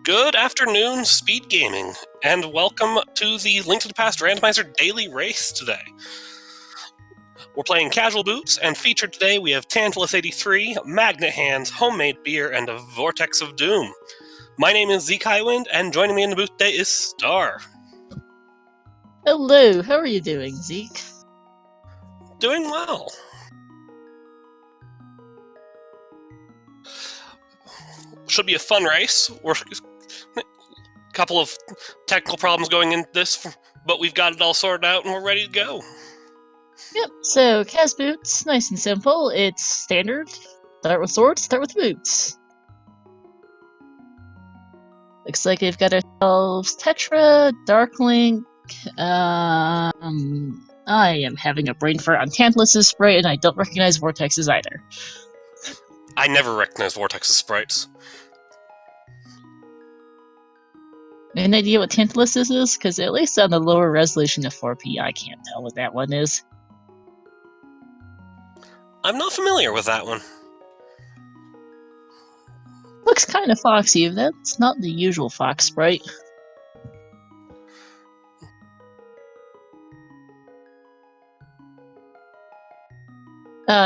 Good afternoon, Speed Gaming, and welcome to the Link to the Past Randomizer Daily Race today. We're playing Casual Boots, and featured today we have Tantalus 83, Magnet Hands, Homemade Beer, and a Vortex of Doom. My name is Zeke Highwind, and joining me in the booth today is Star. Hello, how are you doing, Zeke? Doing well. Should be a fun race. We're a couple of technical problems going into this, but we've got it all sorted out and we're ready to go. Yep, so Cas Boots, nice and simple. It's standard. Start with swords, start with boots. Looks like we've got ourselves Tetra, Darklink. I am having a brain fart on Tantalus's sprite, and I don't recognize Vortex's either. I never recognize Vortex's sprites. Any idea what Tantalus's is? Because at least on the lower resolution of 4P, I can't tell what that one is. I'm not familiar with that one. Looks kind of foxy. That's not the usual fox sprite.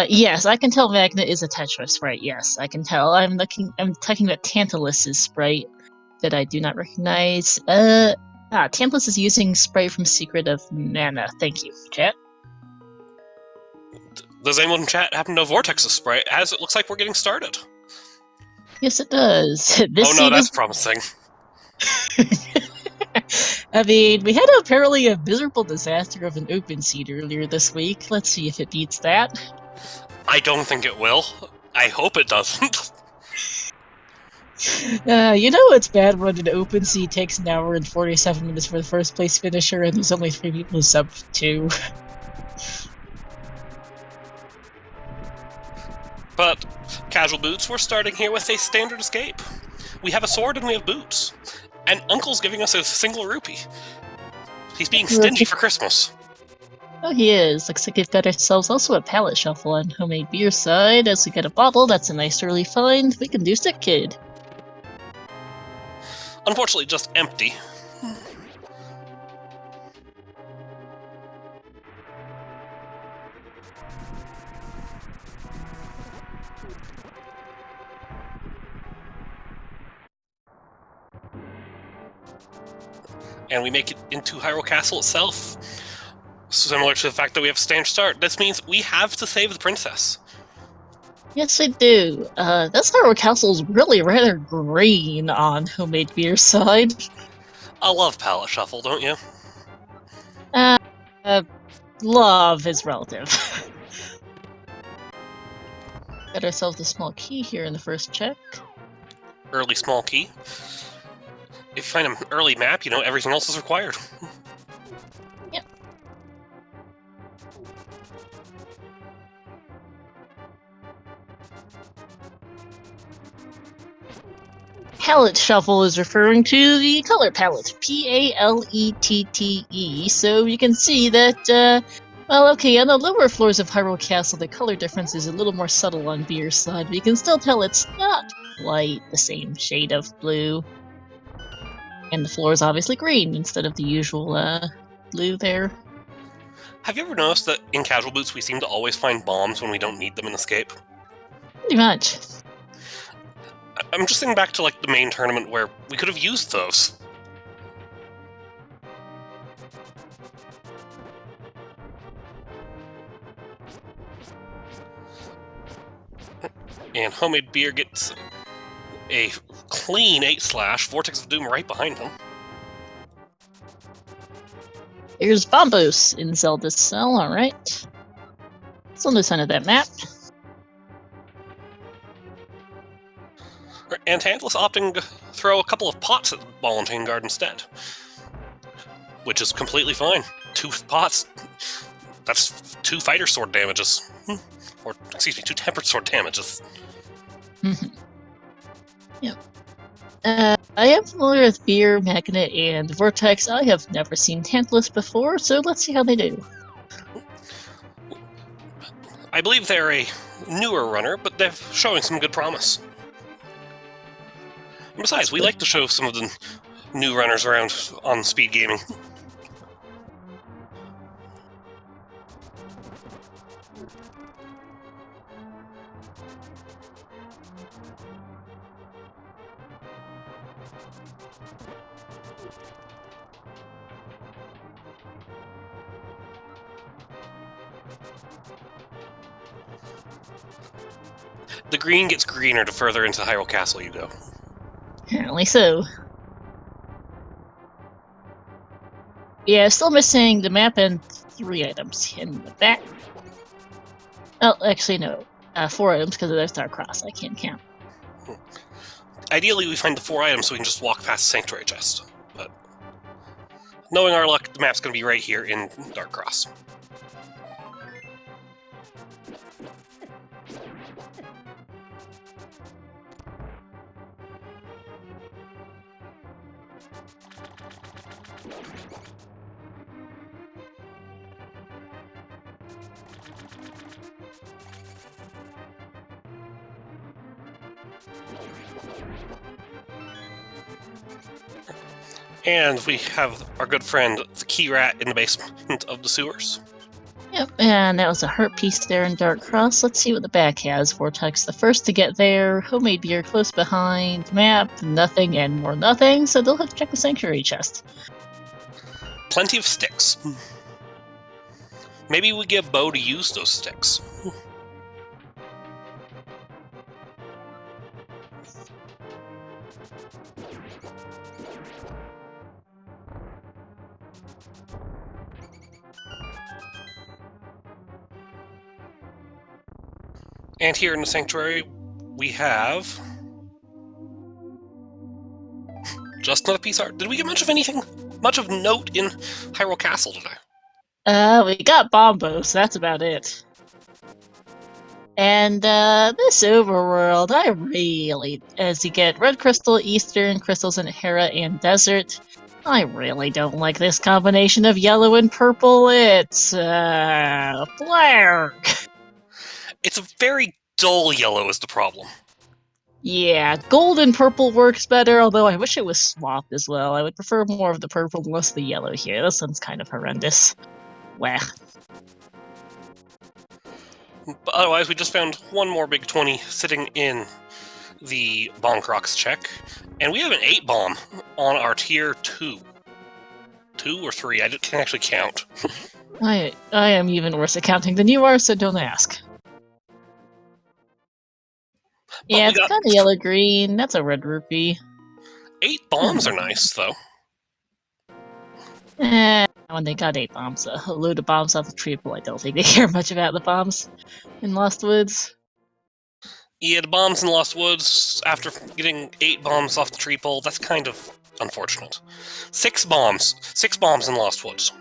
Yes, I can tell Magnet is a Tetra sprite. Yes, I can tell. I'm talking about Tantalus's sprite that I do not recognize. Tantalus is using sprite from Secret of Mana. Thank you, chat. Does anyone in chat happen to know Vortex's sprite? As it looks like we're getting started. Yes, it does. Oh no, that's promising. I mean, we had apparently a miserable disaster of an open seed earlier this week. Let's see if it beats that. I don't think it will. I hope it doesn't. You know it's bad when an open seed takes an hour and 47 minutes for the first place finisher and there's only 3 people who sub 2. But, Casual Boots, we're starting here with a standard escape. We have a sword and we have boots. And Uncle's giving us a single rupee. He's being stingy for Christmas. Oh, he is. Looks like we've got ourselves also a pallet shuffle on Homemade Beer side. As we get a bottle, that's a nice early find. We can do Stick Kid. Unfortunately, just empty. And we make it into Hyrule Castle itself. Similar to the fact that we have a standard start. This means we have to save the princess. Yes, I do. This Hyrule Castle's really rather green on Homemade Beer side. I love palette shuffle, don't you? Love is relative. Got ourselves a small key here in the first check. Early small key. If you find an early map, you know everything else is required. Yep. Palette shuffle is referring to the color palette, P-A-L-E-T-T-E. So you can see that, well, okay, on the lower floors of Hyrule Castle, the color difference is a little more subtle on Beer's side, but you can still tell it's not quite the same shade of blue. And the floor is obviously green instead of the usual blue there. Have you ever noticed that in Casual Boots we seem to always find bombs when we don't need them in Escape? Pretty much. I'm just thinking back to like the main tournament where we could have used those. And Homemade Beer gets a clean 8/, Vortex of Doom right behind him. Here's Bombos in Zelda's cell, alright. It's on this end of that map. And Tantalus opting to throw a couple of pots at the Ball and Chain Guard instead. Which is completely fine. 2 pots, that's 2 Fighter Sword damages. Or, excuse me, 2 Tempered Sword damages. Yep. I am familiar with Beer, Magnet, and Vortex. I have never seen Tantalus before, so let's see how they do. I believe they're a newer runner, but they're showing some good promise. Besides, we like to show some of the new runners around on speed gaming. The green gets greener the further into Hyrule Castle you go. Apparently so. Yeah, still missing the map and 3 items in the back. Oh, actually, no. 4 items because there's Dark Cross. I can't count. Ideally, we find the 4 items so we can just walk past the Sanctuary chest. But knowing our luck, the map's going to be right here in Dark Cross. And we have our good friend, the key rat, in the basement of the sewers. Yep, and that was a hurt piece there in Dark Cross. Let's see what the back has. Vortex the first to get there, homemade beer close behind, map, nothing, and more nothing, so they'll have to check the Sanctuary chest. Plenty of sticks. Maybe we get Bo to use those sticks. And here in the Sanctuary, we have just another piece of art. Did we get much of anything? Much of note in Hyrule Castle today? We got Bombos, that's about it. And this Overworld, I really, as you get Red Crystal, Eastern Crystals in Hera and Desert, I really don't like this combination of yellow and purple. It's Blair. It's a very dull yellow is the problem. Yeah, gold and purple works better, although I wish it was swapped as well. I would prefer more of the purple and less of the yellow here. This one's kind of horrendous. Wah. But otherwise, we just found one more big 20 sitting in the Bonkrox check, and we have an 8 bomb on our tier 2. 2 or 3, I can't actually count. I am even worse at counting than you are, so don't ask. Yeah, it's kind of yellow-green. That's a red rupee. 8 bombs are nice, though. When they got 8 bombs, a load of bombs off the triple, I don't think they care much about the bombs in Lost Woods. Yeah, the bombs in Lost Woods, after getting 8 bombs off the tree pole, that's kind of unfortunate. 6 bombs. 6 bombs in Lost Woods.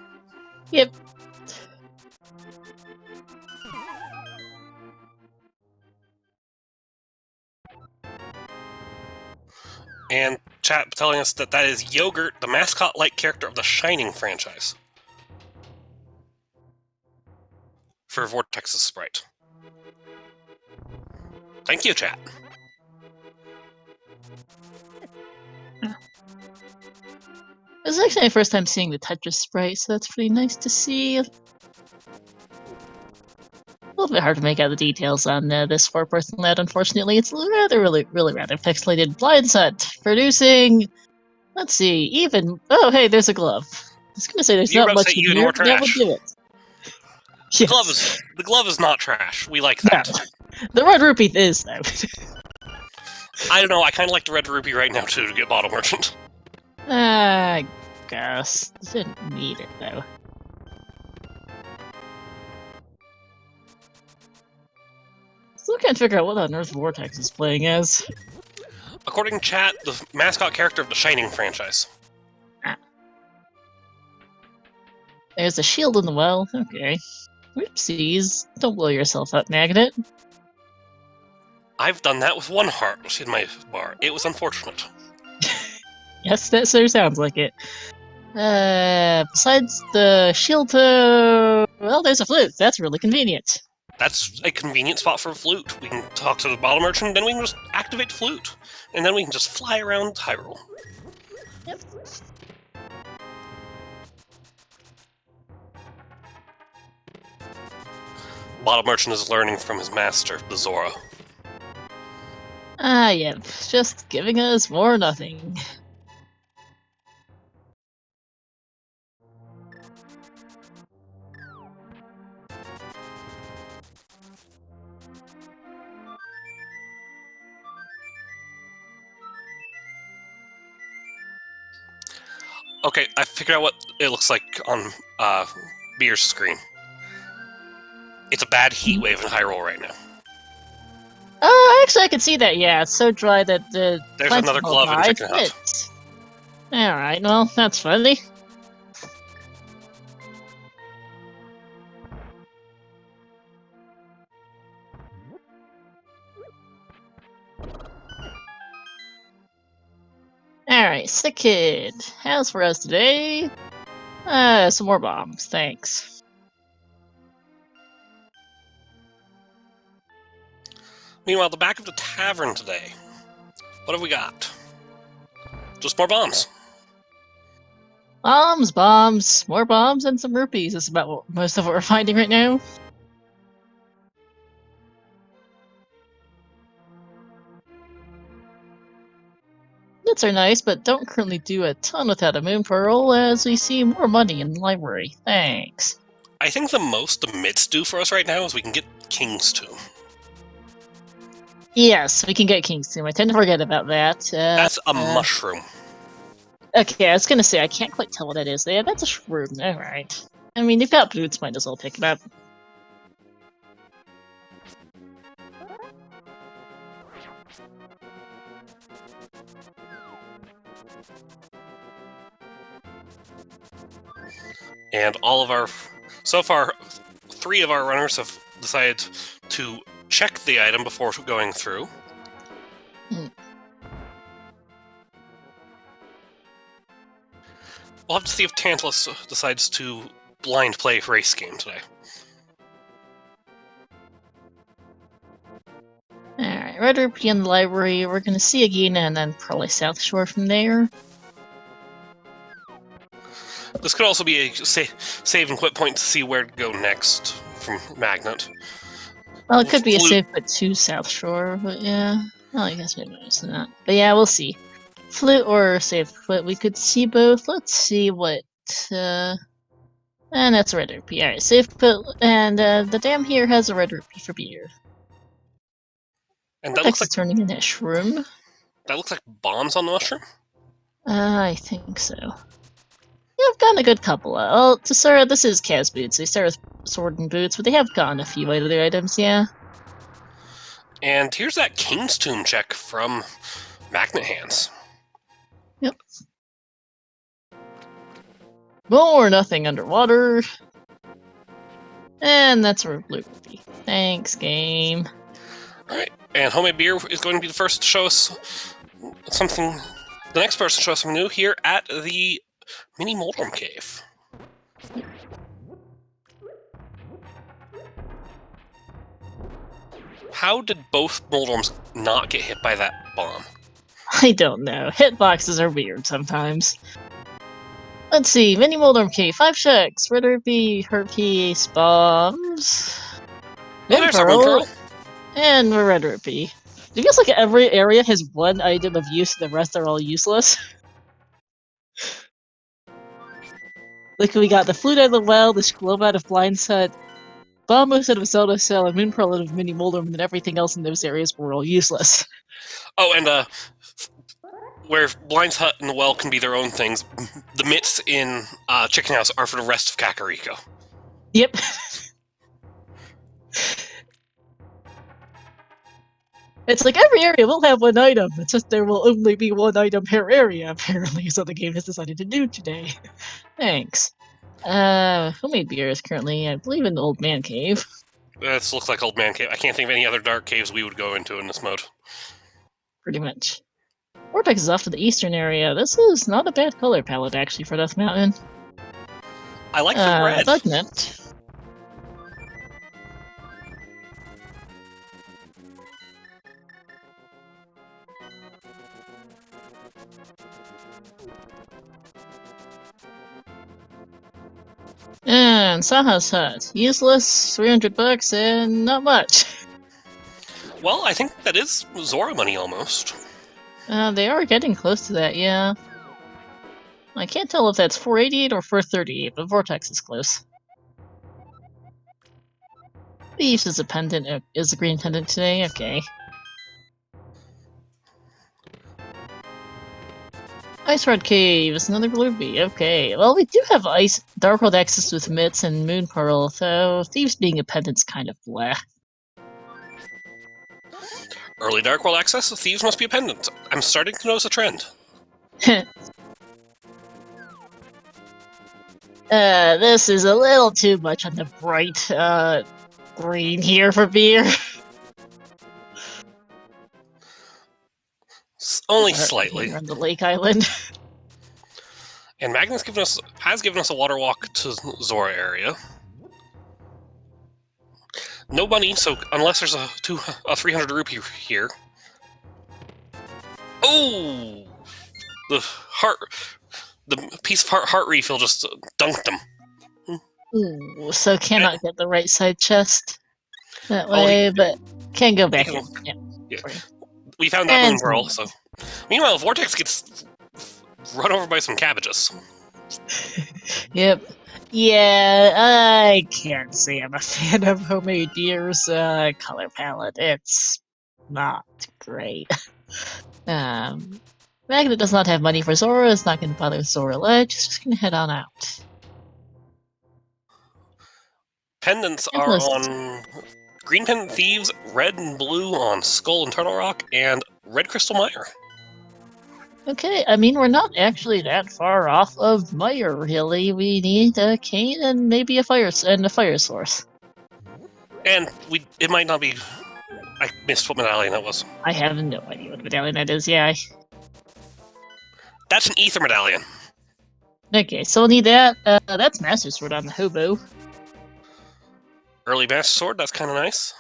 Yep. And chat telling us that that is Yogurt, the mascot-like character of the Shining franchise. For Vortex's sprite. Thank you, chat. This is actually my first time seeing the Tetris sprite, so that's pretty nice to see. A little bit hard to make out the details on this 4-person lad, unfortunately. It's really rather pixelated. Blind Set, producing... Let's see, even... Oh, hey, there's a glove. I was gonna say there's not much in here, but that would do it. Yes. The glove is not trash. We like that. No. The red rupee is, though. I don't know, I kind of like the red rupee right now, too, to get Bottle Merchant. I guess. Didn't need it, though. Still can't figure out what on earth Vortex is playing as. According to chat, the mascot character of the Shining franchise. Ah. There's a shield in the well. Okay. Oopsies. Don't blow yourself up, Magnet. I've done that with 1 heart in my bar. It was unfortunate. Yes, that sure sounds like it. Besides the shield, well, there's a flute. That's really convenient. That's a convenient spot for a flute. We can talk to the bottle merchant, then we can just activate the flute. And then we can just fly around Hyrule. Yep. Bottle merchant is learning from his master, the Zora. Ah, yep. Just giving us more nothing. Okay, I figured out what it looks like on Beer's screen. It's a bad heat wave in Hyrule right now. Oh, actually, I can see that. Yeah, it's so dry that the There's plants another will glove in die. Chicken Hut. All right, well, that's funny. Alright, sick kid. How's for us today? Some more bombs, thanks. Meanwhile, the back of the tavern today. What have we got? Just more bombs. Bombs, more bombs, and some rupees. That's about most of what we're finding right now. Bits are nice, but don't currently do a ton without a moon pearl, as we see more money in the library. Thanks. I think the most the mitts do for us right now is we can get King's Tomb. Yes, we can get King's Tomb. I tend to forget about that. That's a mushroom. Okay, I was gonna say, I can't quite tell what that is. Yeah, that's a shroom. Alright. I mean, you've got boots, might as well pick it up. And all of our... So far, 3 of our runners have decided to check the item before going through. We'll have to see if Tantalus decides to blind play race game today. Alright, Red Rupee in the library. We're gonna see again and then probably South Shore from there. This could also be a save and quit point to see where to go next from Magnet. Well, it could be a save but to South Shore, but yeah. Well, I guess maybe it's not. But yeah, we'll see. Flute or save quit, we could see both. Let's see what... And that's a Red Rupee. Alright, save quit, and the dam here has a Red Rupee for beer. And that looks like turning into a shroom. That looks like bombs on the mushroom? I think so. Yeah, I've gotten a good couple. To Sarah, this is Kaz boots. They start with sword and boots, but they have gotten a few other items, yeah. And here's that King's Tomb check from Magnet Hands. Yep. More nothing underwater. And that's a blue rupee. Thanks, game. Alright, and Homemade Beer is going to be the first to show us something. The next person to show us something new here at the Mini Moldrum Cave. How did both Moldrums not get hit by that bomb? I don't know. Hitboxes are weird sometimes. Let's see. Mini Moldrum Cave. 5 checks. Red Rupee, Herpes, bombs. Oh, there's our Moon Pearl. And a Red Rupee. It feels like every area has one item of use and the rest are all useless. Like, we got the Flute out of the Well, the Globe out of Blind's Hut, Bombos out of Zelda Cell, and Moon Pearl out of Mini Moldrum, and then everything else in those areas were all useless. Oh, and where Blind's Hut and the Well can be their own things, the mitts in Chicken House are for the rest of Kakariko. Yep. It's like every area will have one item, it's just there will only be one item per area, apparently, so the game has decided to do today. Thanks. Homemade Beer is currently, I believe, in the Old Man Cave. This looks like Old Man Cave. I can't think of any other dark caves we would go into in this mode. Pretty much. Vortex is off to the eastern area. This is not a bad color palette, actually, for Death Mountain. I like the red. Bugnet. And Saha's Hut. Useless, 300 bucks, and not much. Well, I think that is Zora money almost. They are getting close to that, yeah. I can't tell if that's 488 or 438, but Vortex is close. Thieves is a pendant, is a green pendant today, okay. Ice Red Cave is another Glooby, okay. Well, we do have Dark World access with Mitts and Moon Pearl, so Thieves being a pendant's kind of blah. Early Dark World access, Thieves must be a pendant. I'm starting to notice a trend. This is a little too much on the bright, green here for beer. Only slightly. Here on the Lake Island. And Magnus has given us a water walk to Zora area. No money, so unless there's a 300 rupee here. Oh! The piece of heart refill just dunked him. Ooh, so cannot get the right side chest that way, but can go back in. Yeah. We found that Moon Pearl, so... Meanwhile, Vortex gets run over by some cabbages. Yep. Yeah, I can't say I'm a fan of Homemade Beer's color palette. It's not great. Magnet does not have money for Zora, is not going to bother Zora Ledge, it's just going to head on out. Pendants are on Green Pendant Thieves, red and blue on Skull and Turtle Rock, and red Crystal Mire. Okay, I mean, we're not actually that far off of Mire, really. We need a cane and maybe a fire source. And it might not be... I missed what medallion that was. I have no idea what medallion that is, yeah. That's an Ether medallion. Okay, so we'll need that. That's Master Sword on the Hobo. Early Master Sword, that's kind of nice.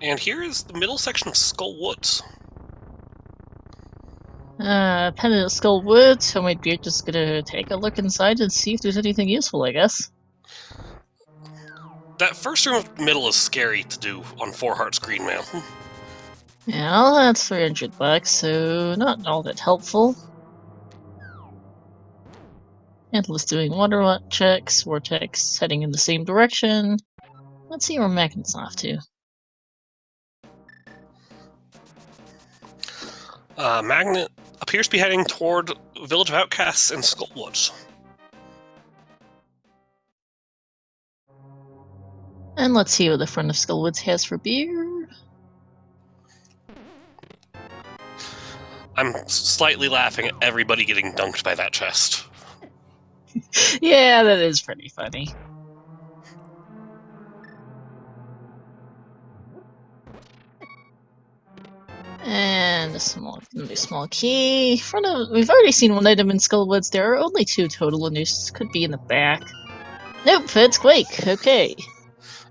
And here is the middle section of Skull Woods. Pendant of Skull Woods, so might be just gonna take a look inside and see if there's anything useful, I guess. That first room of the middle is scary to do on 4 Hearts Green Mail. Yeah, well, that's 300 bucks, so not all that helpful. Endless doing water checks, Vortex heading in the same direction. Let's see where Magnet's off to. Magnet appears to be heading toward Village of Outcasts and Skullwoods. And let's see what the front of Skullwoods has for beer. I'm slightly laughing at everybody getting dunked by that chest. Yeah, that is pretty funny. And a small key. We've already seen one item in Skullwoods. There are only 2 total, and this could be in the back. Nope, it's Quake. Okay.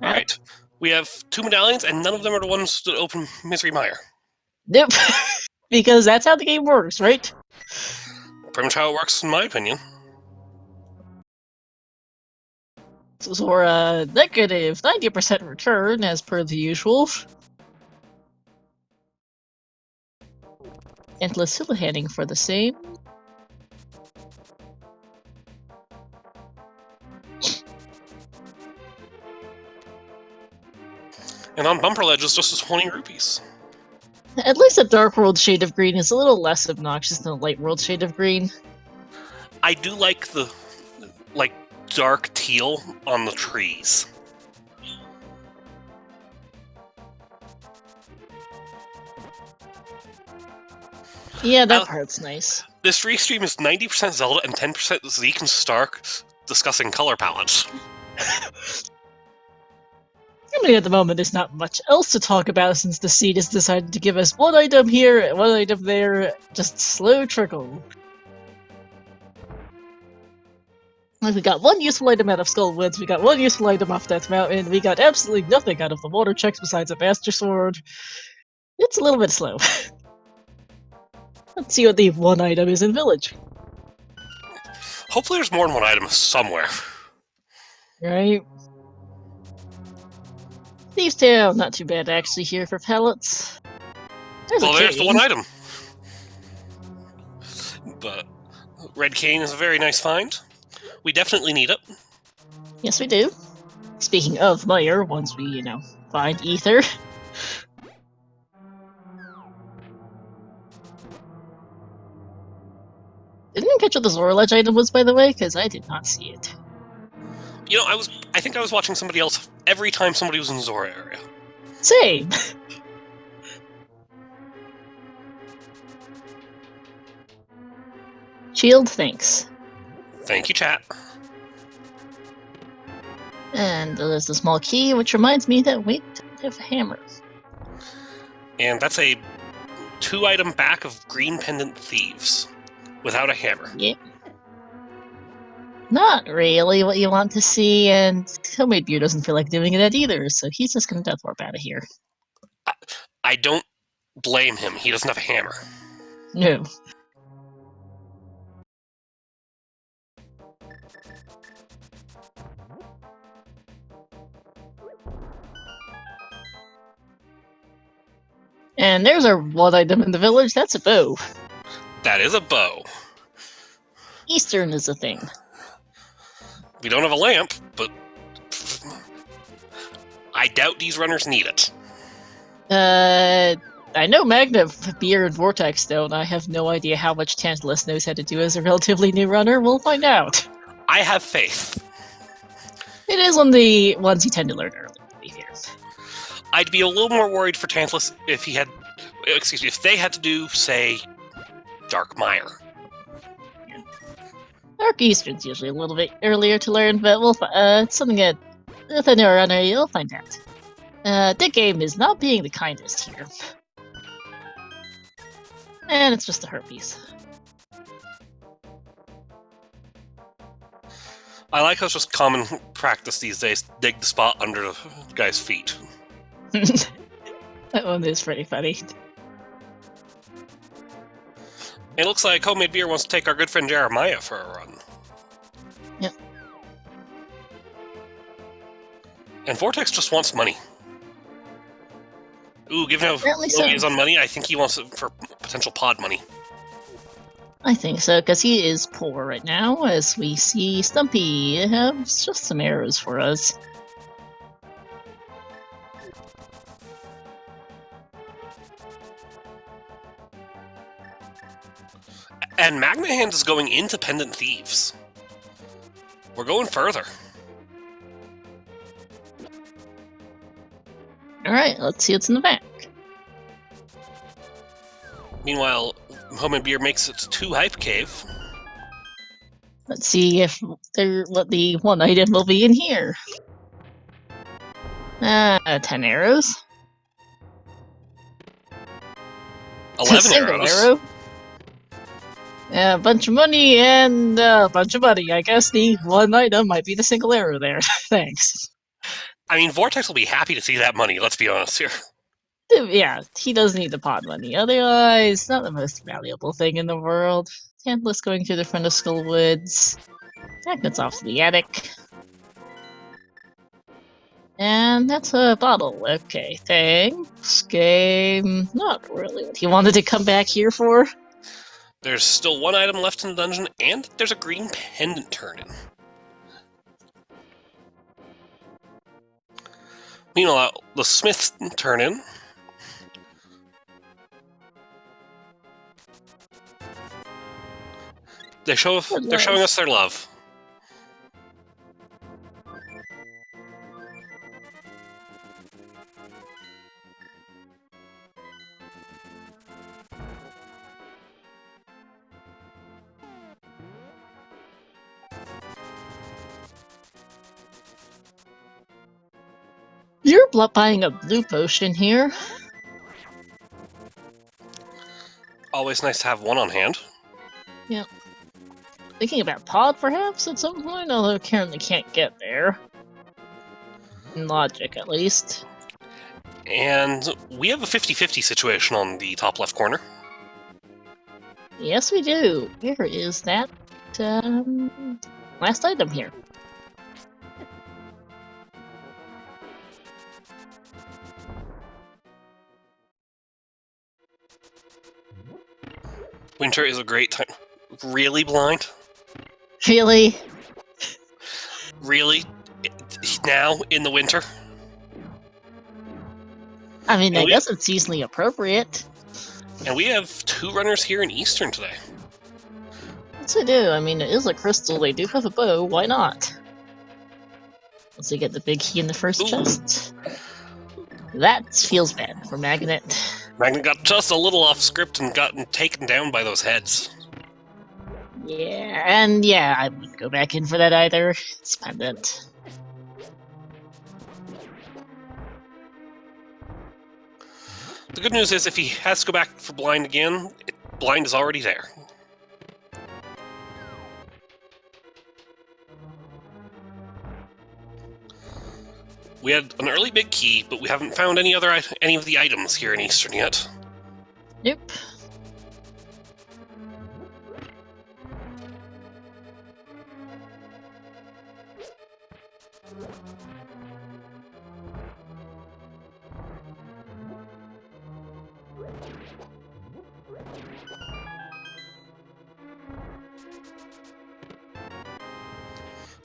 Alright. We have 2 medallions, and none of them are the ones that open Misery Mire. Nope. Because that's how the game works, right? Pretty much how it works, in my opinion. Zora, negative 90% return, as per the usual. Endless Hill heading for the same. And on Bumper Ledge is just as 20 rupees. At least the Dark World shade of green is a little less obnoxious than the Light World shade of green. I do like the dark teal on the trees. Yeah, that part's nice. This restream is 90% Zelda and 10% Zeke and Stark discussing color palettes. Assuming at the moment there's not much else to talk about since the seed has decided to give us one item here, one item there, just slow trickle. We got one useful item out of Skullwoods, we got one useful item off Death Mountain, we got absolutely nothing out of the water checks besides a Master Sword. It's a little bit slow. Let's see what the one item is in Village. Hopefully there's more than one item somewhere. Right? Thieves' Town, not too bad actually here for pellets. There's There's the cane. one item. But red cane is a very nice find. We definitely need it. Yes, we do. Speaking of Meyer, once we, find Ether. Didn't you catch what the Zorledge item was, by the way? Because I did not see it. I think I was watching somebody else every time somebody was in the Zora area. Same. Shield, thanks. Thank you, chat. And there's the small key, which reminds me that we don't have a hammer. And that's a 2-item back of Green Pendant Thieves without a hammer. Yep. Not really what you want to see, and Homemade Beer doesn't feel like doing that either, so he's just gonna Death Warp out of here. I don't blame him. He doesn't have a hammer. No. And there's our one item in the village. That's a bow. That is a bow. Eastern is a thing. We don't have a lamp, but I doubt these runners need it. I know Magna, Beer, and Vortex don't. I have no idea how much Tantalus knows how to do as a relatively new runner. We'll find out. I have faith. It is one of the ones you tend to learn early, to be fair. I'd be a little more worried for Tantalus if if they had to do, say, Dark Mire. Dark Eastern's usually a little bit earlier to learn, but it's something that with a new runner you'll find out. Dick Game is not being the kindest here. And it's just a herpes. I like how it's just common practice these days to dig the spot under the guy's feet. That one is pretty funny. It looks like Homemade Beer wants to take our good friend Jeremiah for a run. Yep. And Vortex just wants money. Ooh, given how Apparently low so. he is on money, I think he wants it for potential pod money. I think so, because he is poor right now, as we see Stumpy has just some arrows for us. And Magna Hand is going into Pendant Thieves. We're going further. Alright, let's see what's in the back. Meanwhile, Homemade Beer makes it to Hype Cave. Let's see if what the one item will be in here. 10 arrows. 11 Single arrows. arrow. A bunch of money and a bunch of money. I guess the one item might be the single arrow there. Thanks. I mean, Vortex will be happy to see that money, let's be honest here. Yeah, he does need the pod money. Otherwise, not the most valuable thing in the world. Tantalus going through the front of Skullwoods. Magnet's off to the attic. And that's a bottle. Okay, thanks. Game. Not really what he wanted to come back here for. There's still one item left in the dungeon, and there's a green pendant turn-in. Meanwhile, the Smiths turn-in. They're showing us their love. You're buying a blue potion here. Always nice to have one on hand. Yep. Thinking about Pod, perhaps, at some point, although currently can't get there. In logic, at least. And we have a 50-50 situation on the top left corner. Yes, we do. Where is that last item here? Winter is a great time. Really, Blind? Really? Really? Now, in the winter? I mean, And I we- guess it's seasonally appropriate. And we have 2 runners here in Eastern today. What's they do? I mean, it is a crystal. They do have a bow. Why not? Once they get the big key in the first Ooh. chest. That feels bad for Magnet. Magnet got just a little off script and gotten taken down by those heads. Yeah, and yeah, I wouldn't go back in for that either. It's pendant. The good news is if he has to go back for Blind again, Blind is already there. We had an early big key, but we haven't found any of the items here in Eastern yet. Nope.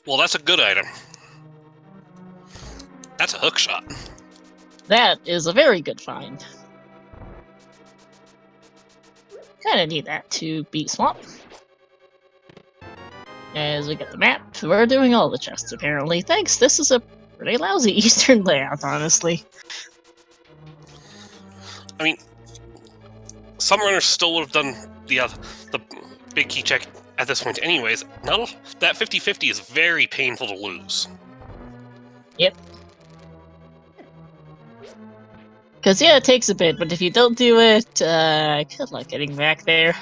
Well, that's a good item. That's a hook shot. That is a very good find. Kinda need that to beat Swamp. As we get the map, we're doing all the chests apparently. Thanks, this is a pretty lousy Eastern layout, honestly. I mean, some runners still would have done the big key check at this point anyways. That 50-50 is very painful to lose. Yep. Because, yeah, it takes a bit, but if you don't do it, good luck getting back there.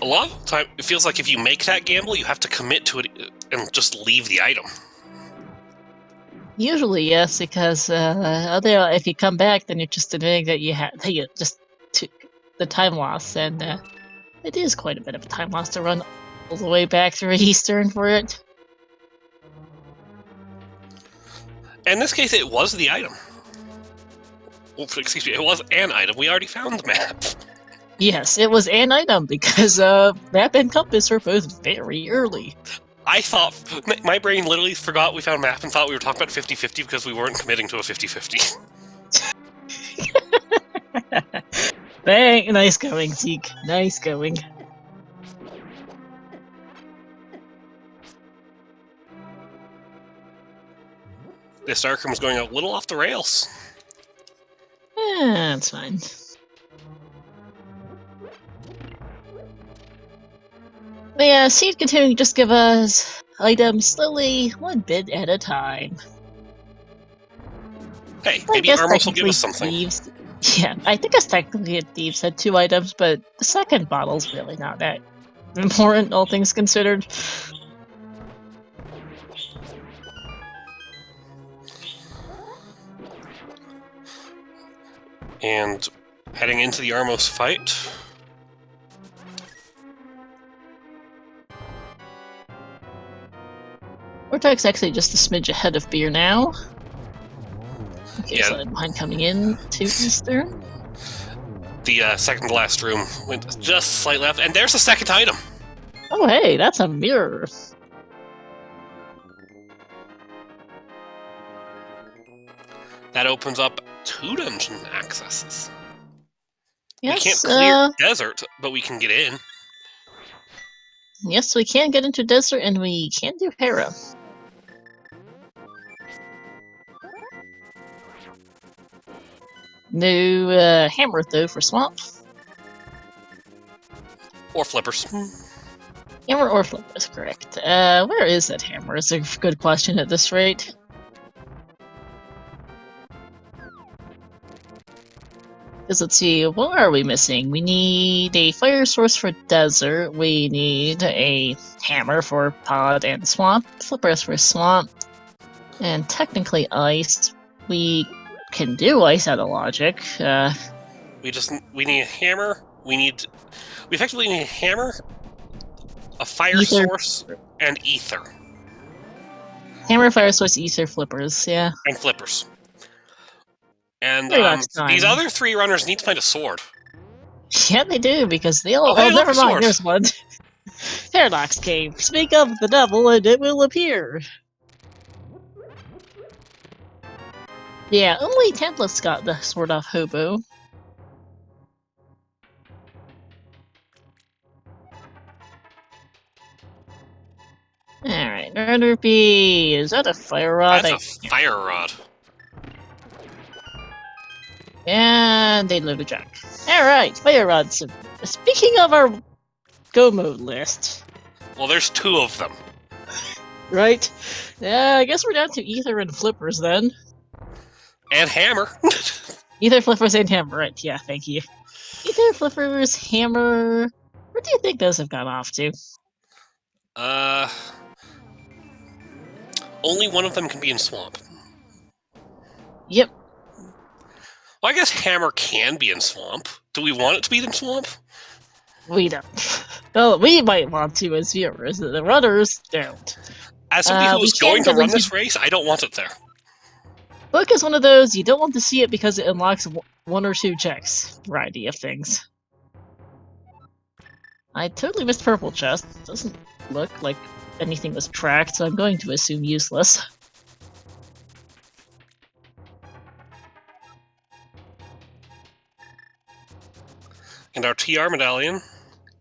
A lot of the time, it feels like if you make that gamble, you have to commit to it and just leave the item. Usually, yes, because if you come back, then you're just admitting that you just took the time loss, and it is quite a bit of a time loss to run all the way back through Eastern for it. In this case, it was the item. Well, excuse me, it was an item. We already found the map. Yes, it was an item because map and compass are both very early. I thought... My brain literally forgot we found map and thought we were talking about 50-50 because we weren't committing to a 50-50. Nice going, Zeke. Nice going. This Darkroom was going a little off the rails. That's fine. But yeah, Seed continuing to just give us items slowly, one bit at a time. Hey, I maybe guess Armos will give technically us something. Thieves, yeah, I think it's technically Thieves had 2 items, but the second bottle's really not that important, all things considered. And heading into the Armos fight. Vortex actually just a smidge ahead of Beer now. Okay, Yeah. so behind coming in to Eastern. The second to last room went just slightly left, and there's the second item. Oh hey, that's a mirror. That opens up 2 dungeon accesses. Yes, we can't clear desert, but we can get in. Yes, we can get into desert, and we can do Hera. No hammer though for Swamp. Or flippers. Hammer or flipper is correct. Where is that hammer? Is a good question at this rate. Because let's see, what are we missing? We need a fire source for desert. We need a hammer for pod and swamp. Flippers for swamp. And technically ice. We can do ice out of logic. We need a hammer. We effectively need a hammer, a fire Ether. source, and ether. Hammer, fire source, ether, flippers, yeah. And flippers. And These other three runners need to find a sword. Yeah, they do, because they all... Oh, hey, never mind, sword. there's one. Paradox Cave. Speak of the devil and it will appear. Yeah, only Tantalus got the sword off Hobo. Alright, Nerdrupy. Is that a fire rod? That's a fire rod. And they load a jack. Alright, fire rods. Speaking of our go mode list. Well, there's two of them. Right? Yeah, I guess we're down to ether and flippers then. And hammer. Ether, flippers, and hammer. Right, yeah, thank you. Ether, flippers, hammer. Where do you think those have gone off to? Only one of them can be in swamp. Yep. Well, I guess hammer can be in swamp. Do we want it to be in swamp? We don't. Well, we might want to as viewers. The runners don't. As somebody who is going to run this race, I don't want it there. Book is one of those, you don't want to see it because it unlocks one or two checks. Variety of things. I totally missed purple chest. Doesn't look like anything was tracked, so I'm going to assume useless. And our TR medallion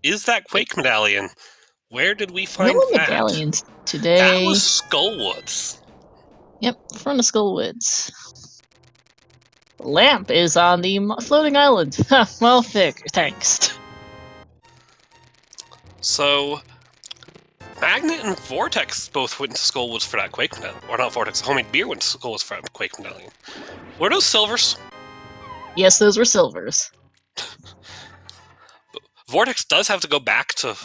is that Quake medallion. Where did we find that? Medallions today. That was Skullwoods. Yep, front of Skullwoods. Lamp is on the floating island. Well, thanks. So, Magnet and Vortex both went to Skullwoods for that Quake medallion. Or not Vortex, Homemade Beer went to Skullwoods for that Quake medallion. Were those silvers? Yes, those were silvers. Vortex does have to go back to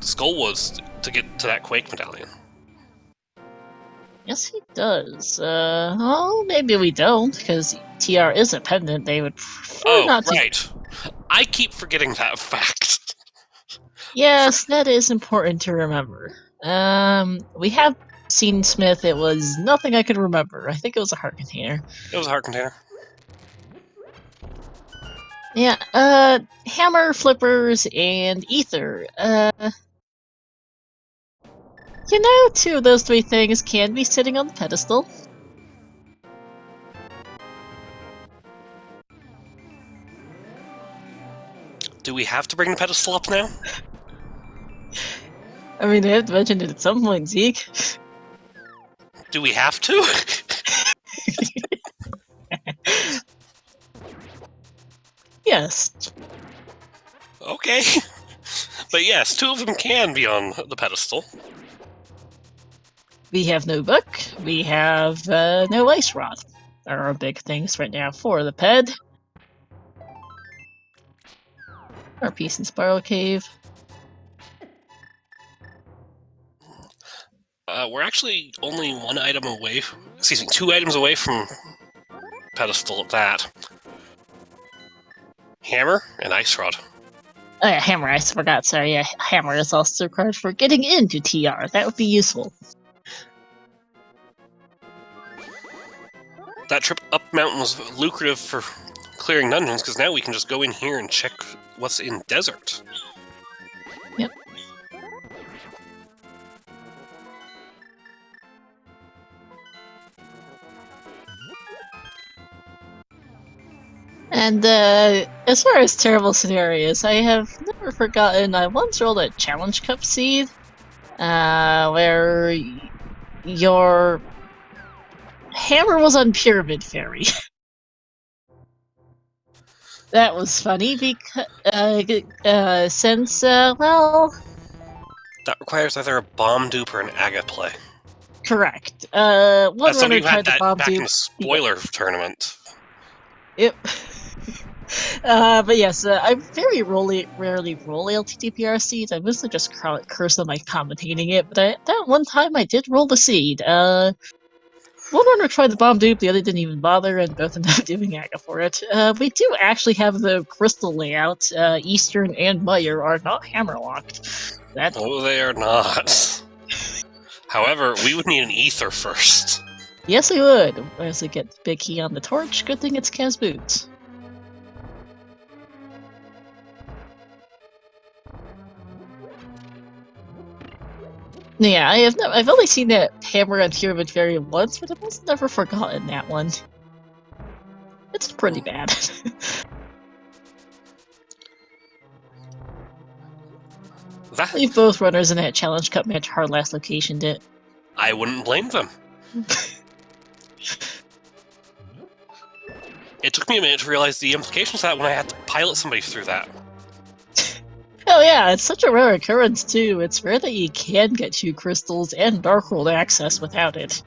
Skullwoods to get to that Quake medallion. Yes, he does. Oh, maybe we don't, because TR is a pendant. They would prefer not to. Right. I keep forgetting that fact. Yes, that is important to remember. We have seen Smith. It was nothing I could remember. I think it was a heart container. It was a heart container. Yeah, hammer, flippers, and ether. You know, two of those three things can be sitting on the pedestal. Do we have to bring the pedestal up now? I mean, I have to mention it at some point, Zeke. Do we have to? Yes. Okay. But yes, two of them can be on the pedestal. We have no book. We have no ice rod. There are big things right now for the ped. Our piece in Spiral Cave. We're actually only one item away. Excuse me, 2 items away from pedestal at that. Hammer and ice rod. Oh yeah, hammer, I forgot, sorry, yeah, hammer is also required for getting into TR. That would be useful. That trip up mountain was lucrative for clearing dungeons, because now we can just go in here and check what's in desert. Yep. And as far as terrible scenarios, I have never forgotten I once rolled a Challenge Cup seed, where your hammer was on Pyramid Fairy. That was funny because well, That requires either a bomb dupe or an aga play. correct. One As somebody runner who had tried the that bomb back in dupe. the spoiler tournament. Yep. But yes, I very rarely roll ALTTP seeds. I mostly just curse them by commentating it. But that one time I did roll the seed. One runner tried the bomb dupe, the other didn't even bother, and both ended up doing Aga for it. We do actually have the crystal layout. Eastern and Meyer are not hammerlocked. That No, they are not. However, we would need an ether first. Yes, we would. As we get the big key on the torch, good thing it's Kaz boots. Yeah, I've only seen that hammer on Pyramid Fairy once, but I've also never forgotten that one. It's pretty bad. Leave both runners in that Challenge Cup match hard last location did. I wouldn't blame them. It took me a minute to realize the implications of that when I had to pilot somebody through that. Oh yeah, it's such a rare occurrence too. It's rare that you can get 2 crystals and Dark World access without it.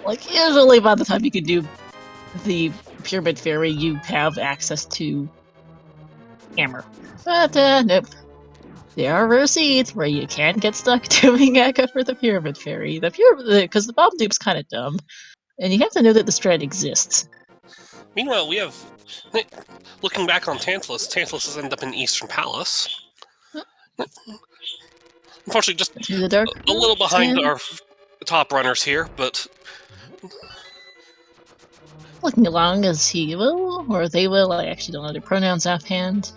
Like, usually by the time you can do the Pyramid Fairy, you have access to hammer. But, nope. There are rare seeds where you can get stuck doing Echo for the Pyramid Fairy. Because the bomb dupe's kind of dumb. And you have to know that the strat exists. Meanwhile, we have... Looking back on Tantalus, Tantalus has ended up in Eastern Palace. Unfortunately, just a little behind our top runners here, but... Looking along as he will, or they will, I actually don't know their pronouns offhand.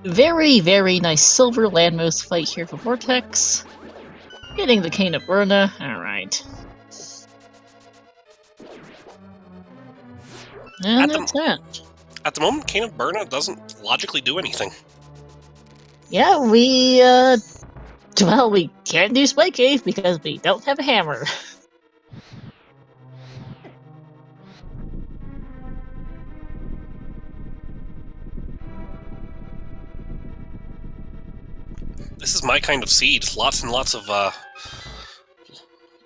Very, very nice silver landmost fight here for Vortex. Getting the Cane of Burna, alright. And that's that. At the moment, Cane of Burna doesn't logically do anything. Yeah, we can't do Spike Cave because we don't have a hammer. This is my kind of seed. Lots and lots of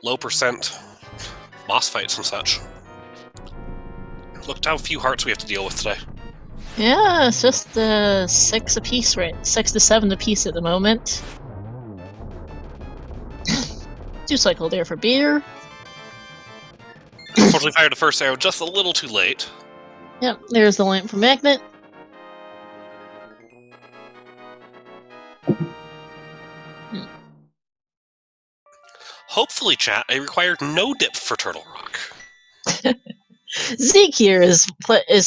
low percent boss fights and such. Look at how few hearts we have to deal with today. Yeah, it's just 6 apiece, right? 6 to 7 apiece at the moment. 2 cycle there for beer. Unfortunately, fired the first arrow just a little too late. Yep, there's the lamp for Magnet. Hopefully, chat, I required no dip for Turtle Rock. Zeke here is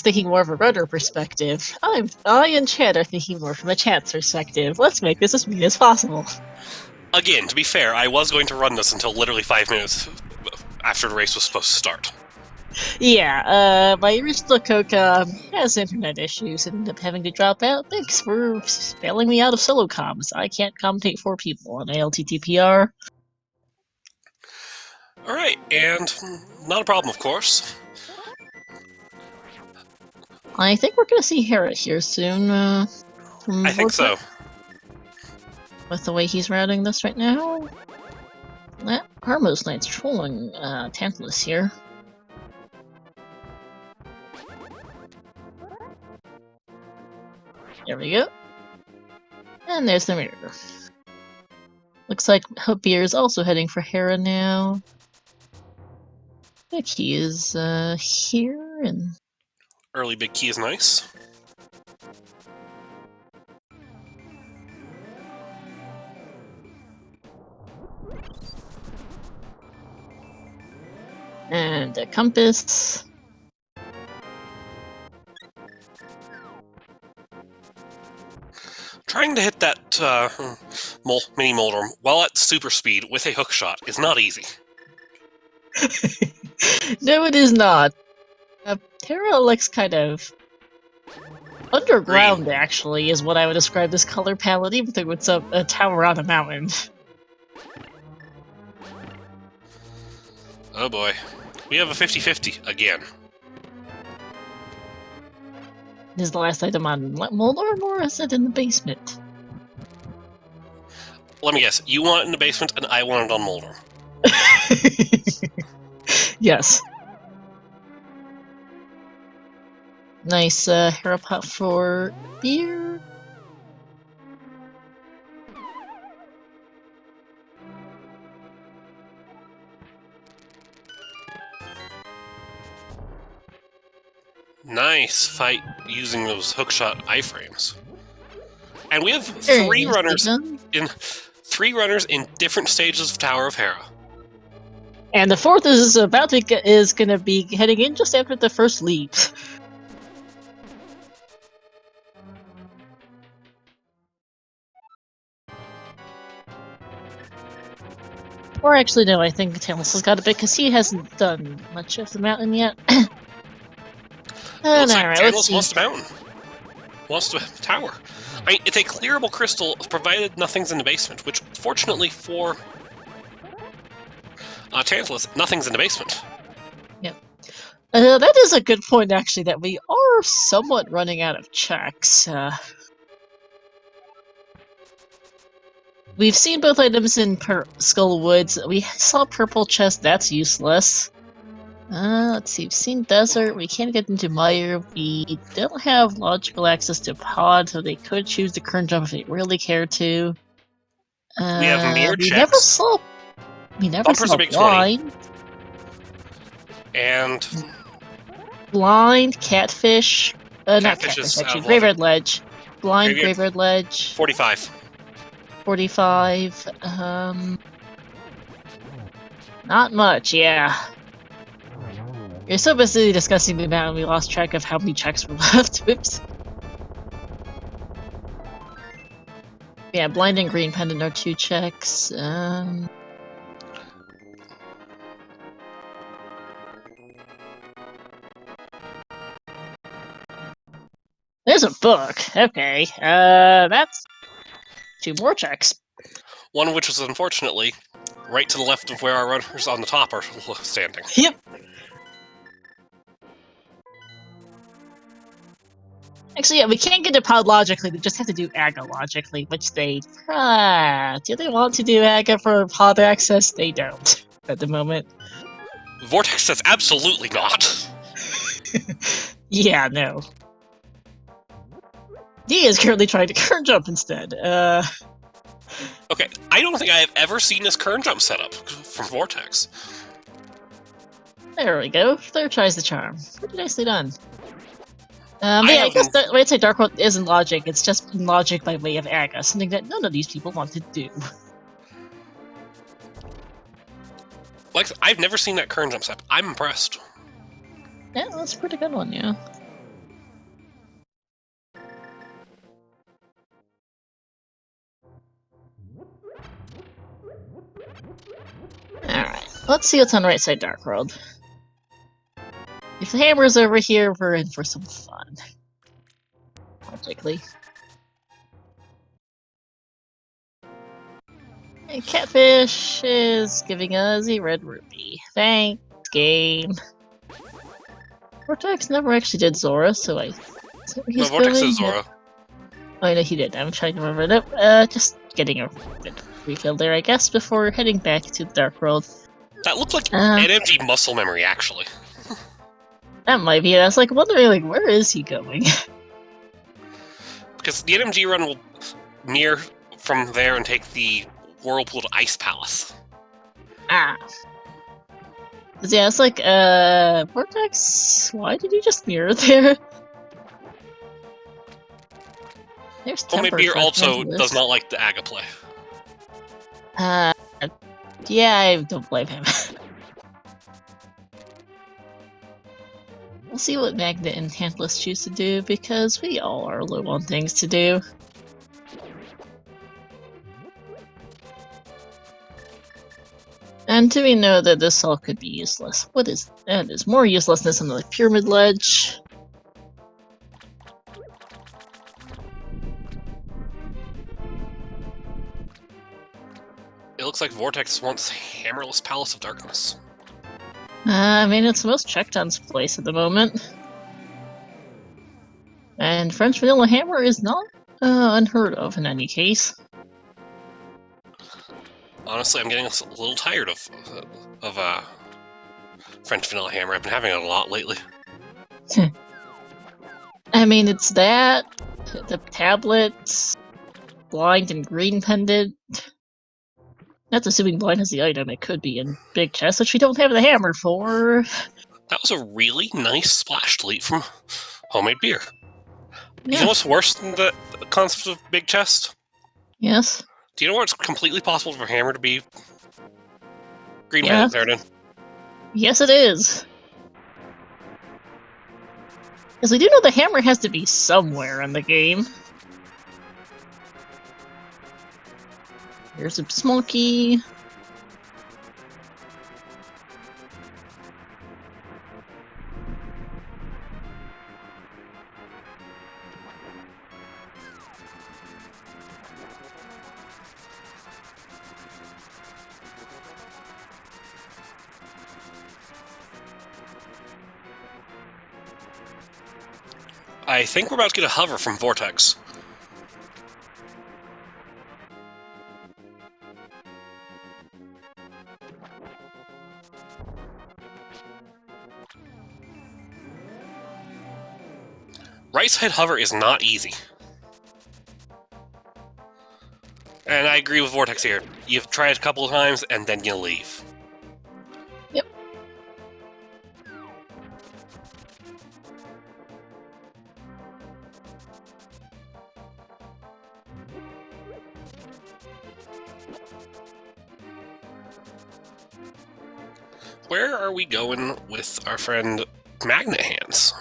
thinking more of a runner perspective. I and Chad are thinking more from a chat's perspective. Let's make this as mean as possible. Again, to be fair, I was going to run this until literally 5 minutes after the race was supposed to start. Yeah, my original Coca has internet issues and ended up having to drop out. Thanks for bailing me out of solo comms. I can't commentate 4 people on ALTTPR. Alright, and not a problem, of course. I think we're going to see Hera here soon. I think so. With the way he's routing this right now. That Harmos Knight's trolling Tantalus here. There we go. And there's the mirror. Looks like Beer is also heading for Hera now. I think he is here and... Early big key is nice. And a compass. Trying to hit that mini Moldorm while at super speed with a hook shot is not easy. No, it is not. Terra looks kind of underground, actually, is what I would describe this color palette, even though it's a tower on a mountain. Oh boy. We have a 50-50 again. This is the last item on Moldor, or is it in the basement? Let me guess. You want it in the basement, and I want it on Moldor. Yes. Nice hero pot for beer. Nice fight using those hookshot iframes. And we have Very three nice, runners in different stages of Tower of Hera. And the fourth is going to be heading in just after the first leaves. Or actually, no, I think Talos has got a bit because he hasn't done much of the mountain yet. Looks like Alright, let's Talos see. wants the mountain. Wants the tower. I mean, it's a clearable crystal, provided nothing's in the basement, which, fortunately for Tantalus, nothing's in the basement. Yep. That is a good point, actually, that we are somewhat running out of checks. We've seen both items in Skull Woods. We saw Purple Chest, that's useless. Let's see, we've seen Desert, we can't get into Mire, we don't have logical access to Pod, so they could choose the current jump if they really care to. We have mirror We checks. never Bumpers saw are big 20. Blind. And Blind, Catfish, not Catfish is Catfish, actually, out of Graveyard Ledge. Blind, Graveyard- Graveyard Ledge. 45. 45, not much, yeah. You're so busy discussing the amount we lost track of how many checks were left. Whoops. Yeah, Blind and Green Pendant are 2 checks. There's a book. Okay. That's 2 more checks. One which is unfortunately right to the left of where our runners on the top are standing. Yep. Actually, yeah, we can't get to Pod logically, we just have to do Aga logically, which they... do they want to do Aga for Pod access? They don't, at the moment. Vortex says absolutely not. Yeah, no. D is currently trying to current jump instead. Okay, I don't think I have ever seen this current jump setup from Vortex. There we go. Third tries the charm. Pretty nicely done. Yeah, I guess I'd say Dark World isn't logic, it's just logic by way of Aga, something that none of these people want to do. Like, I've never seen that current jump setup. I'm impressed. Yeah, that's a pretty good one, yeah. Alright, let's see what's on the right side Dark World. If the hammer's over here, we're in for some fun. Logically. And Catfish is giving us a red rupee. Thanks, game. Vortex never actually did Zora, so I... No, Vortex did Zora. Oh, no, he did. I'm trying to remember. Nope, just getting a good refill there, I guess, before heading back to the Dark World. That looked like NMG muscle memory, actually. That might be. I was like wondering, like, where is he going? Because the NMG run will mirror from there and take the Whirlpool to Ice Palace. Ah. Yeah, it's like, Vortex, why did you just mirror there? There's Homemade temper Beer for also this. does not like the Aga play. Yeah, I don't blame him. We'll see what Magnet and Tantalus choose to do, because we all are low on things to do. And do we know that this all could be useless? What is that? Is more uselessness on the Pyramid Ledge. It looks like Vortex wants Hammerless Palace of Darkness. I mean, it's the most checked on place at the moment. And French Vanilla Hammer is not unheard of in any case. Honestly, I'm getting a little tired of French Vanilla Hammer. I've been having it a lot lately. I mean, it's that, the tablets, blind and green pendant. That's assuming blind has the item. It could be in big chest, which we don't have the hammer for. That was a really nice splash delete from homemade beer. Yeah. You know what's worse than the concept of big chest? Yes. Do you know where it's completely possible for hammer to be green Yeah. pendant? Yes, it is. Because we do know the hammer has to be somewhere in the game. Here's a small key. I think we're about to get a hover from Vortex. Right side hover is not easy. And I agree with Vortex here. You've tried it a couple of times and then you leave. Yep. Where are we going with our friend Magnet Hands?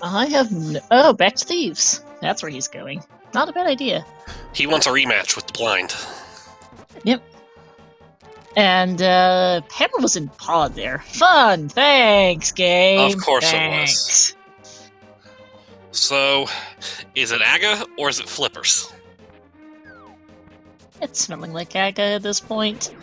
I have oh, back to Thieves. That's where he's going. Not a bad idea. He wants a rematch with the blind. Yep. And Hammer was in pod there. Fun! Thanks, game! Of course Thanks. it was. So, is it Aga or is it Flippers? It's smelling like Aga at this point.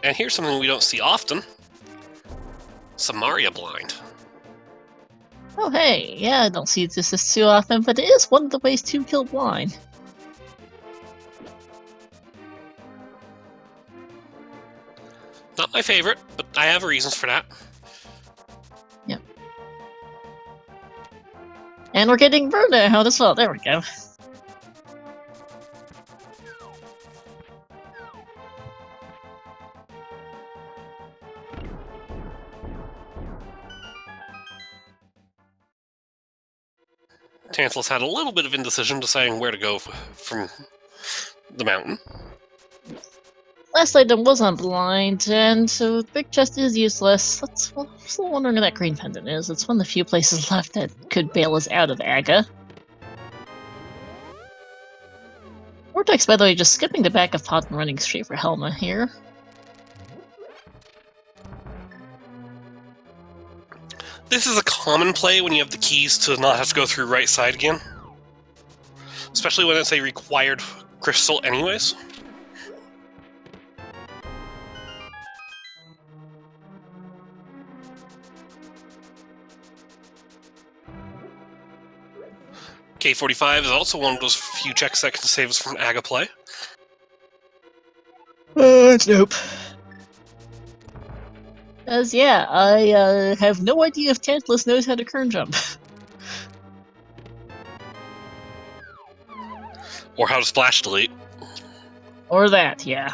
And here's something we don't see often. Samaria blind. Oh hey, yeah, I don't see this too often, but it is one of the ways to kill blind. Not my favorite, but I have reasons for that. Yep. And we're getting burned out as well. There we go. Tantalus had a little bit of indecision deciding where to go from the mountain. Last item was on blind, and so the big chest is useless. I'm still wondering where that green pendant is. It's one of the few places left that could bail us out of Aga. Vortex, by the way, just skipping the back of pod and running straight for Helma here. This is a common play when you have the keys to not have to go through right side again. Especially when it's a required crystal anyways. K45 is also one of those few checks that can save us from Aga play. Nope. As yeah, I have no idea if Tantalus knows how to kern jump. Or how to splash delete. Or that, yeah.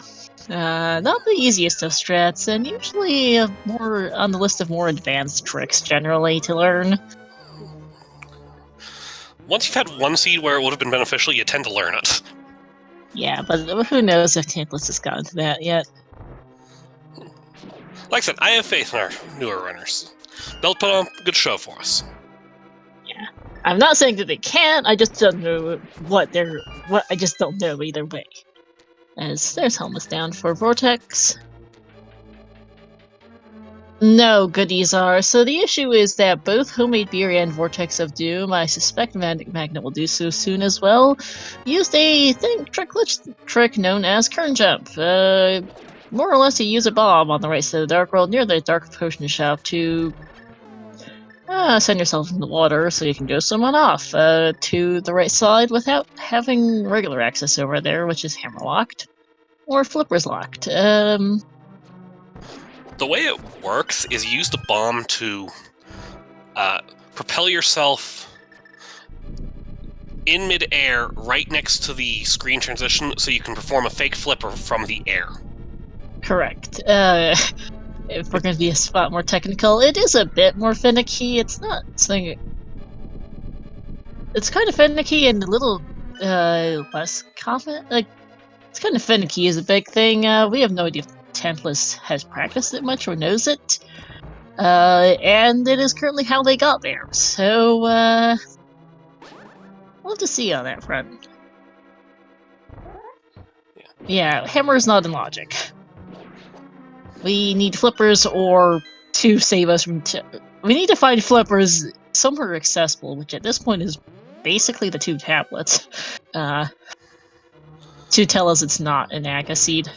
Not the easiest of strats, and usually more on the list of more advanced tricks generally to learn. Once you've had one seed where it would have been beneficial, you tend to learn it. Yeah, but who knows if Tantalus has gotten to that yet. Like I said, I have faith in our newer runners. They'll put on a good show for us. Yeah. I'm not saying that they can't, I just don't know what I just don't know either way. As there's Helma's down for Vortex. No, goodies are. So the issue is that both Homemade Beer and Vortex of Doom, I suspect Magnet will do so soon as well, used a trick known as Kern Jump. More or less, you use a bomb on the right side of the Dark World near the Dark Potion Shop to send yourself in the water so you can go someone off to the right side without having regular access over there, which is hammerlocked or flippers locked. The way it works is you use the bomb to propel yourself in midair right next to the screen transition so you can perform a fake flipper from the air. Correct. If we're going to be a spot more technical, it is a bit more finicky. It's not something. It's kind of finicky and a little less confident. Like, it's kind of finicky is a big thing. We have no idea if Tantalus has practiced it much or knows it. And it is currently how they got there. So, we'll have to see on that front. Yeah, hammer's not in logic. We need flippers or to save us from... we need to find flippers somewhere accessible, which at this point is basically the 2 tablets. To tell us it's not an Aka seed.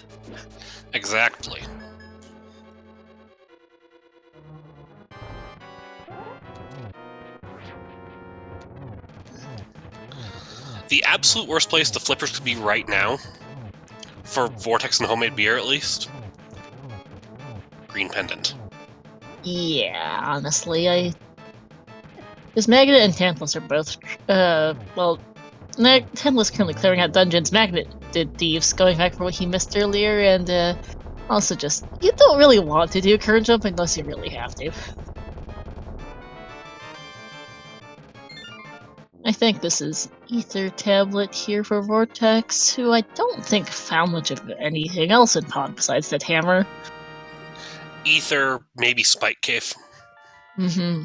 Exactly. The absolute worst place the flippers could be right now, for Vortex and Homemade Beer at least, Green Pendant. Yeah, honestly, because Magnet and Tantalus are both, well, Tantalus currently clearing out dungeons. Magnet did thieves, going back for what he missed earlier, and also just, you don't really want to do current jump unless you really have to. I think this is Ether Tablet here for Vortex, who I don't think found much of anything else in Pod besides that hammer. Ether, maybe Spike Cave. Mm-hmm.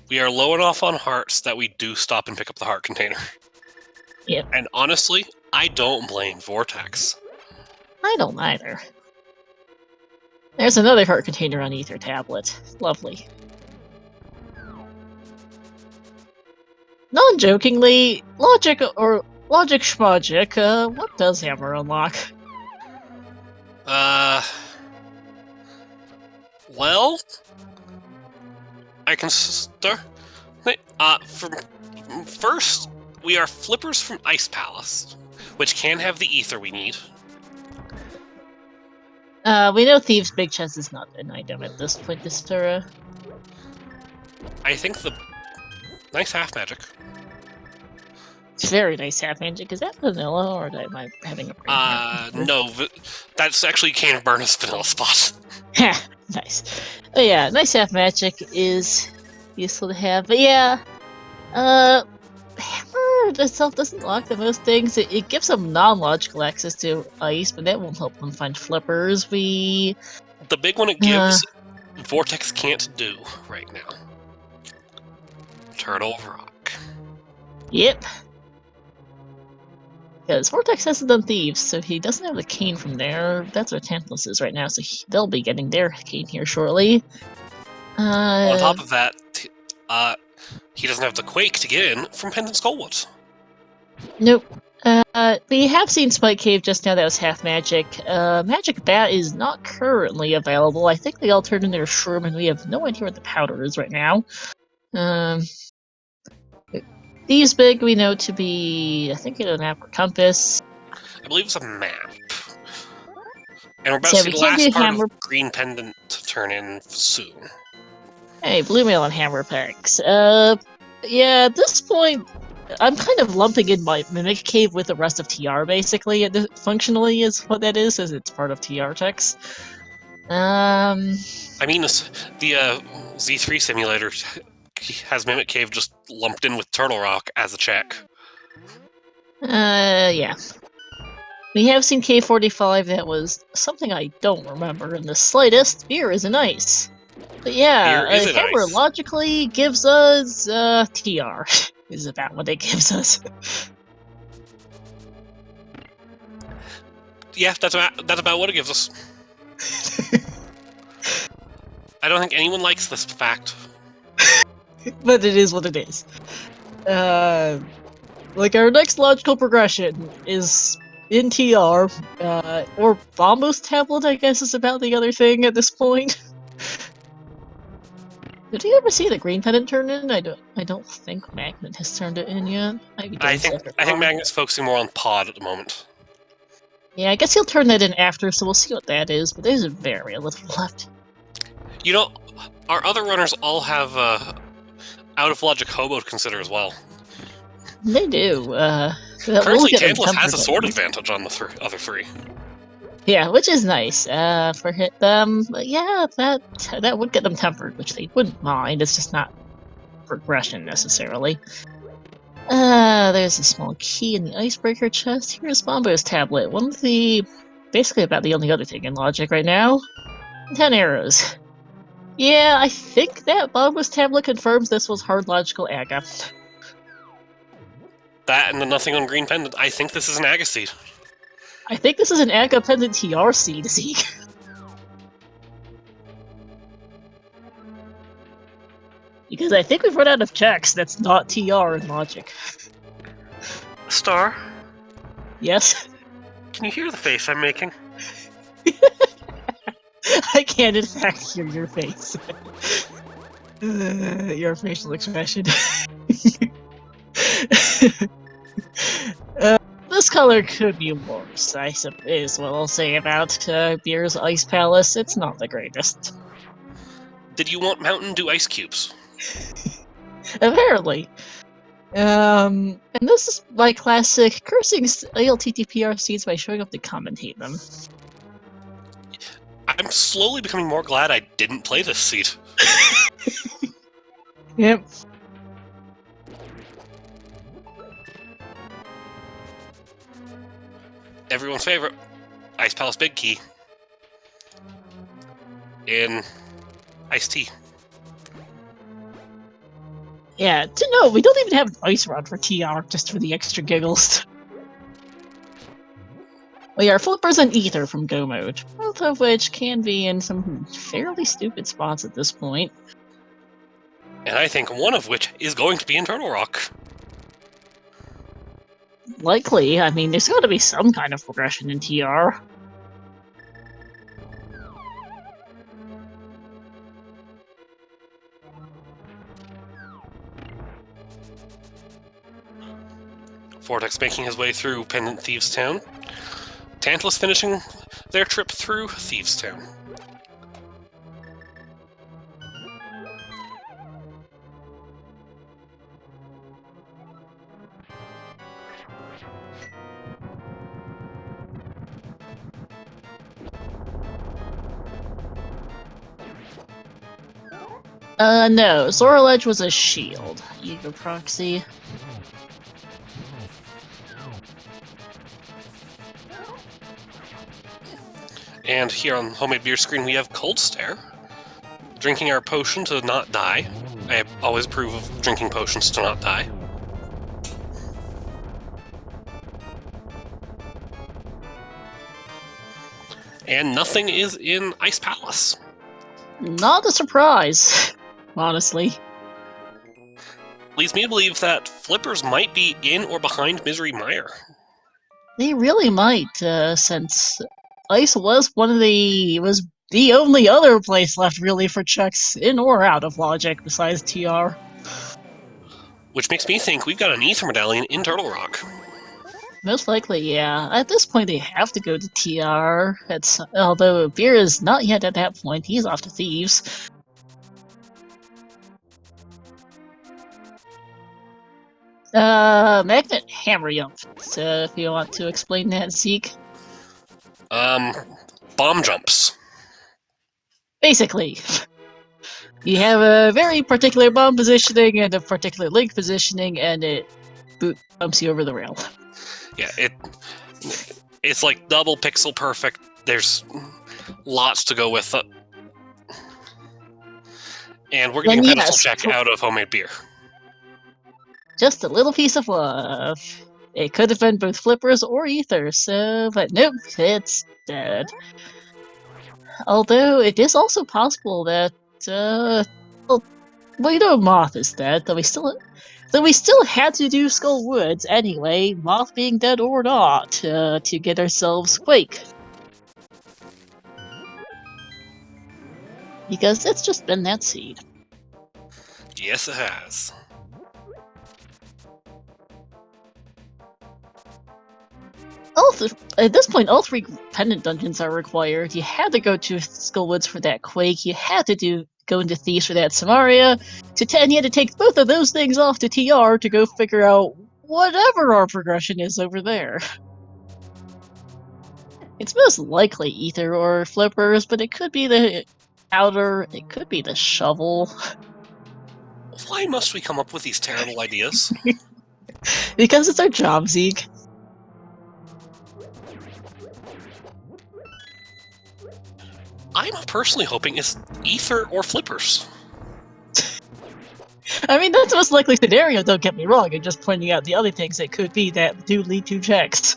We are low enough on hearts that we do stop and pick up the heart container. Yep. And honestly, I don't blame Vortex. I don't either. There's another heart container on Ether Tablet. Lovely. Non-jokingly, logic schmogic, what does hammer unlock? Well, I can start. First, we are flippers from Ice Palace, which can have the ether we need. We know Thieves' Big Chest is not an item at this point, this era. I think the nice half magic. It's very nice half magic. Is that vanilla, or am I having a brain here? No, that's actually Cane of Burnus vanilla spot. Ha! Nice. Oh yeah, nice half magic is useful to have, but yeah, hammer itself doesn't lock the most things. It gives them non-logical access to ice, but that won't help them find flippers. The big one it gives, Vortex can't do right now. Turtle Rock. Yep. Because Vortex hasn't done Thieves, so he doesn't have the cane from there. That's where Tantalus is right now, so they'll be getting their cane here shortly. On top of that, he doesn't have the Quake to get in from Pendant Skullwoods. Nope. We have seen Spike Cave just now. That was half magic. Magic Bat is not currently available. I think they all turned in their shroom, and we have no idea where the powder is right now. These big we know to be, I think, an map or compass. I believe it's a map. And we're about to see the last part of Green Pendant to turn in soon. Hey, Blue Mail and Hammer Packs. Yeah, at this point, I'm kind of lumping in my Mimic Cave with the rest of TR, basically. Functionally is what that is, as it's part of TR checks. I mean, the Z3 simulator has Mimic Cave just lumped in with Turtle Rock as a check. Yeah. We have seen K45, that was something I don't remember in the slightest. Beer is an ice. But yeah, Hammer logically gives us, TR, is about what it gives us. Yeah, that's about what it gives us. I don't think anyone likes this fact. But it is what it is. Like, our next logical progression is in TR, or Bombo's tablet, I guess, is about the other thing at this point. Did you ever see the green pendant turn in? I don't think Magnet has turned it in yet. I think Magnet's focusing more on Pod at the moment. Yeah, I guess he'll turn that in after, so we'll see what that is, but there's very little left. You know, our other runners all have out of logic Hobo to consider as well. They do. Currently, Tantalus has a sword advantage on the other three. Yeah, which is nice. For them, yeah, that would get them tempered, which they wouldn't mind. It's just not progression necessarily. There's a small key in the icebreaker chest. Here's Bombo's tablet. Basically about the only other thing in logic right now. 10 arrows. Yeah, I think that Bombo's tablet confirms this was hard logical Aga. That and the nothing on green pendant. I think this is an Aga seed. I think this is an Aga pendant TR seed, Zeke. Because I think we've run out of checks that's not TR in logic. Star? Yes? Can you hear the face I'm making? I can, in fact, hear your face. Your facial expression. This color could be worse, I suppose. What I'll say about Beer's Ice Palace, it's not the greatest. Did you want Mountain Dew ice cubes? Apparently. And this is my classic cursing ALTTP seeds by showing up to commentate them. I'm slowly becoming more glad I didn't play this seed. Yep. Everyone's favorite, Ice Palace Big Key. In Iced Tea. Yeah, no, we don't even have an Ice Rod for TR, just for the extra giggles. We are Flippers and Ether from Go Mode, both of which can be in some fairly stupid spots at this point. And I think one of which is going to be in Turtle Rock. Likely, I mean, there's got to be some kind of progression in TR. Vortex making his way through Pendant Thieves Town. Tantalus finishing their trip through Thieves Town. No, Zoraledge was a shield. Ego proxy. And here on Homemade Beer screen we have Cold Stare. Drinking our potion to not die. I always approve of drinking potions to not die. And nothing is in Ice Palace. Not a surprise, honestly. Leads me to believe that Flippers might be in or behind Misery Mire. They really might, since Ice was the only other place left really for checks in or out of logic besides TR. Which makes me think we've got an Ether Medallion in Turtle Rock. Most likely, yeah. At this point, they have to go to TR. Although Beer is not yet at that point, he's off to Thieves. Magnet Hammer Jump. So, if you want to explain that, Zeke. Bomb jumps. Basically. You have a very particular bomb positioning and a particular link positioning, and it bumps you over the rail. Yeah, it's like double pixel perfect. There's lots to go with it. And we're getting a pedestal check out of Homemade Beer. Just a little piece of love. It could have been both flippers or ether, but nope, it's dead. Although it is also possible that, Moth is dead, though we still had to do Skull Woods anyway, Moth being dead or not, to get ourselves Quake. Because it's just been that seed. Yes, it has. At this point, all 3 pendant dungeons are required. You had to go to Skull Woods for that Quake, you had to go into Thieves for that Samaria, to 10 you had to take both of those things off to TR to go figure out whatever our progression is over there. It's most likely Ether or Flippers, but it could be the Powder, it could be the Shovel. Why must we come up with these terrible ideas? Because it's our job, Zeke. I'm personally hoping it's Ether or Flippers. I mean, that's the most likely scenario, don't get me wrong. I'm just pointing out the other things that could be that do lead to checks.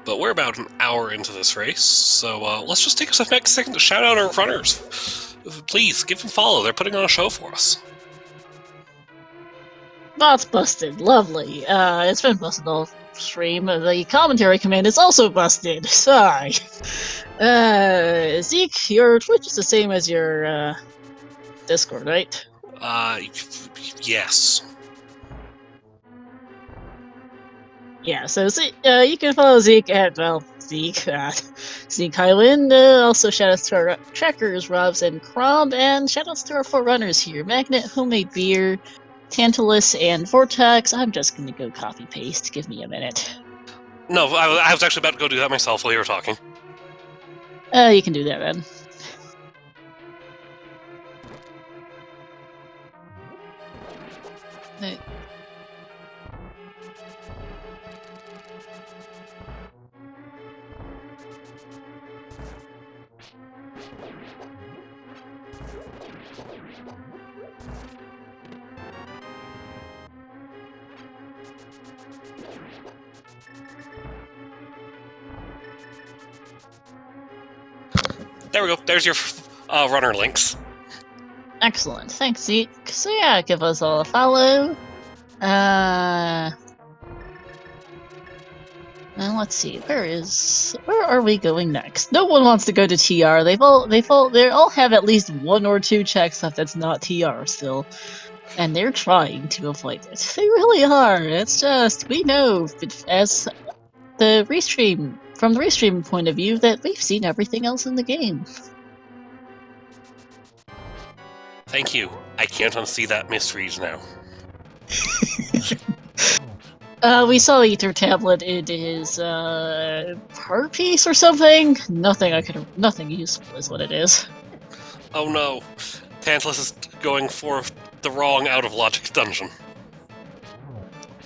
But we're about an hour into this race, so let's just take a second to shout out our runners. Please, give them a follow. They're putting on a show for us. Bot's busted. Lovely. It's been busted all stream. The commentary command is also busted. Sigh. Zeke, your Twitch is the same as your, Discord, right? Yes. Yeah, so you can follow Zeke at, Zeke Highland. Also, shoutouts to our trackers, Robs and Cromb, and shoutouts to our 4 runners here, Magnet, Homemade Beer, Tantalus, and Vortex. I'm just gonna go copy-paste. Give me a minute. No, I was actually about to go do that myself while you were talking. You can do that, then. Hey. There we go. There's your runner links. Excellent. Thanks, Zeke. So yeah, give us all a follow. And let's see, where are we going next? No one wants to go to TR. They all have at least 1 or 2 checks left that's not TR still. And they're trying to avoid it. They really are. It's just, we know, as from the restream point of view, that we've seen everything else in the game. Thank you. I can't unsee that misread now. We saw Ether Tablet. It is, part piece or something? Nothing useful is what it is. Oh no. Tantalus is going for the wrong out-of-logic dungeon.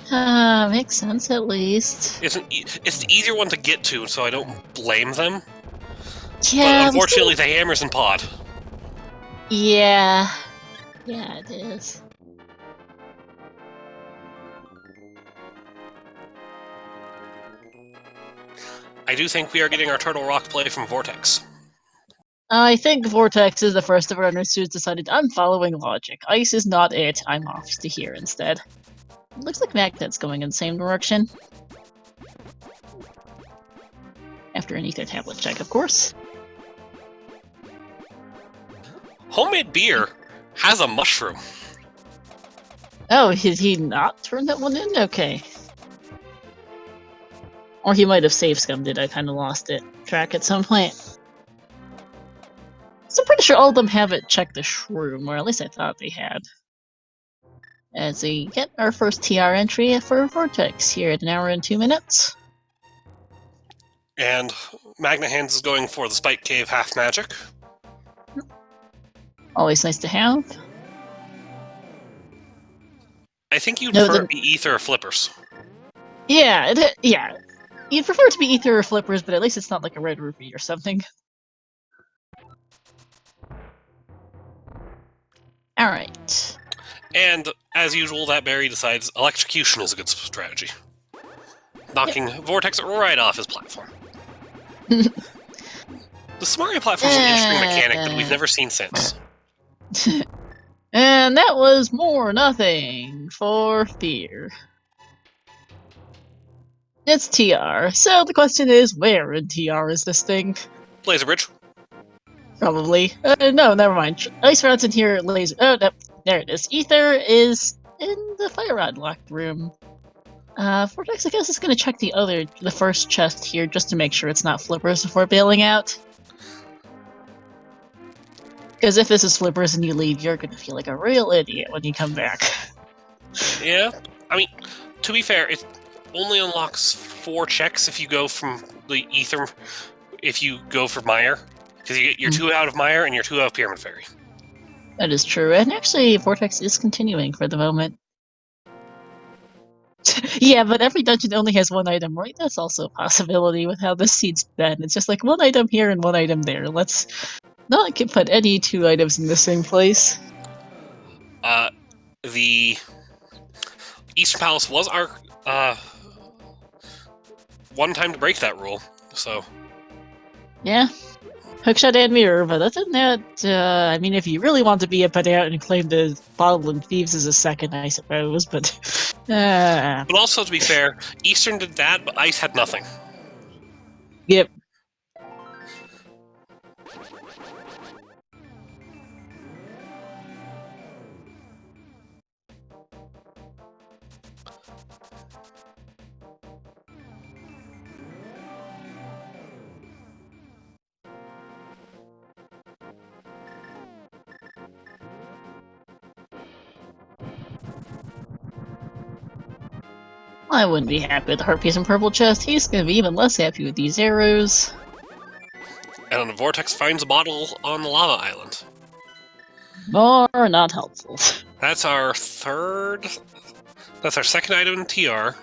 Makes sense at least. It's the easier one to get to, so I don't blame them. Yeah, but unfortunately, the hammer's in pod. Yeah. Yeah, it is. I do think we are getting our Turtle Rock play from Vortex. I think Vortex is the first of our runners who's decided, I'm following logic. Ice is not it, I'm off to here instead. Looks like Magnet's going in the same direction. After an Ether Tablet check, of course. Homemade Beer has a mushroom. Oh, did he not turn that one in? Okay. Or he might have save scummed it, I kinda lost it track at some point. So I'm pretty sure all of them haven't checked the shroom, or at least I thought they had. As we get our first TR entry for Vortex here at 1 hour and 2 minutes. And Magna Hands is going for the Spike Cave half magic. Always nice to have. I think you'd No, prefer the Ether or Flippers. Yeah, yeah. You'd prefer it to be ether or flippers, but at least it's not like a red rupee or something. Alright. And, as usual, that berry decides electrocution is a good strategy. Knocking Vortex right off his platform. The Mario platform is an interesting mechanic that we've never seen since. And that was more nothing for fear. It's TR, so the question is, where in TR is this thing? Laser Bridge. Probably. No, never mind. Ice Rod's in here, laser. Oh, no, there it is. Ether is in the Fire Rod locked room. Vortex, I guess, is going to check the first chest here just to make sure it's not flippers before bailing out. Because if this is flippers and you leave, you're going to feel like a real idiot when you come back. Yeah, I mean, to be fair, it only unlocks 4 checks if you go from the Ether, if you go for Mire. Because you get your 2 out of Mire and your 2 out of Pyramid Fairy. That is true, and actually, Vortex is continuing for the moment. Yeah, but every dungeon only has 1 item, right? That's also a possibility with how this seed's been. It's just like 1 item here and 1 item there. Let's not put any 2 items in the same place. The Eastern Palace was our one time to break that rule, so... Yeah. Hookshot and mirror, but other than that, I mean, if you really want to be a pedant and claim the Bottle and Thieves as a second, I suppose, but... But also, to be fair, Eastern did that, but Ice had nothing. Yep. I wouldn't be happy with the Heart Piece and Purple Chest. He's gonna be even less happy with these arrows. And Vortex finds a bottle on the lava island. More not helpful. That's our third... That's our second item in TR.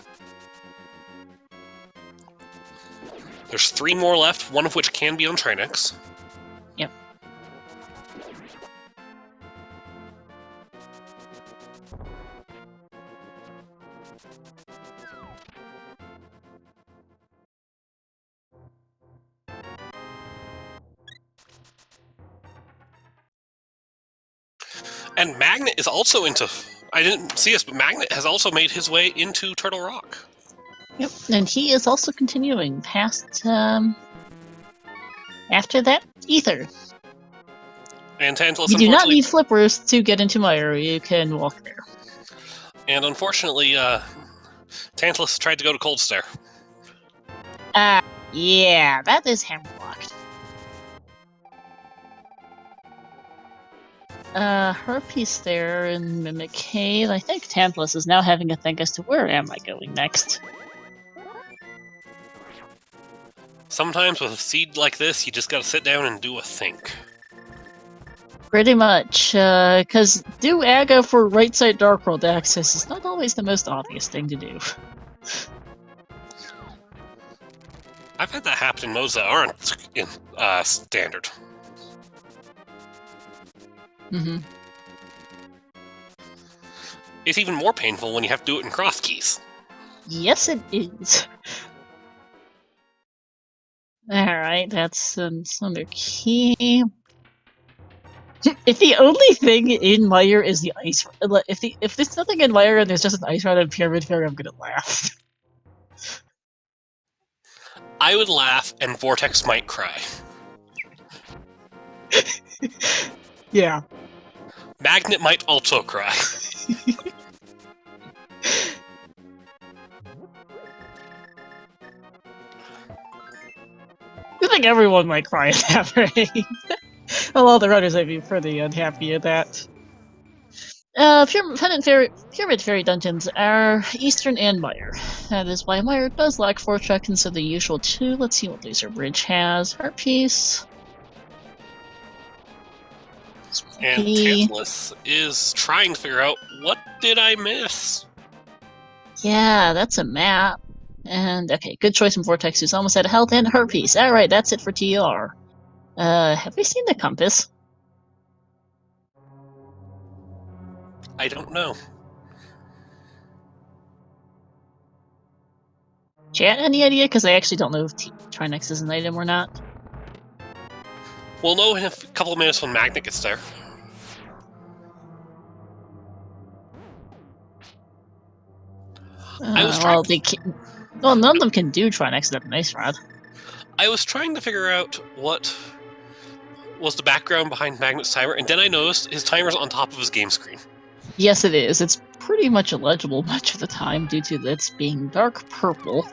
There's 3 more left, one of which can be on Trinex. Yep. And Magnet is also into... I didn't see this, but Magnet has also made his way into Turtle Rock. Yep, and he is also continuing past, after that, Ether. And Tantalus, You do not need flippers to get into Mire, you can walk there. And unfortunately, Tantalus tried to go to Cold Stare. Yeah, that is hammer-locked. Her piece there in Mimic Cave. I think Tantalus is now having a think as to where am I going next. Sometimes with a seed like this, you just gotta sit down and do a think. Pretty much, because do Aga for right side Dark World access is not always the most obvious thing to do. I've had that happen in modes that aren't in standard. Mm-hmm. It's even more painful when you have to do it in cross keys. Yes, it is. Alright, that's another key. If the only thing in Mire is the ice, if there's nothing in Mire and there's just an ice rod and Pyramid Fairy, I'm gonna laugh. I would laugh, and Vortex might cry. Yeah. Magnet might also cry. I think everyone might cry at that rate. Well, all the runners might be pretty unhappy at that. Pyramid Fairy dungeons are Eastern and Mire. That is why Mire does lack 4 checks instead of the usual 2. Let's see what Laser Bridge has. Heart Piece. And Tantalus is trying to figure out, what did I miss? Yeah, that's a map. And, okay, good choice from Vortex, who's almost out of health and herpes. Alright, that's it for TR. Have we seen the compass? I don't know. Chat, any idea? Because I actually don't know if Trinex is an item or not. We'll know in a couple of minutes when Magnet gets there. I was trying. Well, none of them can do Trinex except Nice Rod. I was trying to figure out what was the background behind Magnet's timer, and then I noticed his timer's on top of his game screen. Yes, it is. It's pretty much illegible much of the time due to its being dark purple.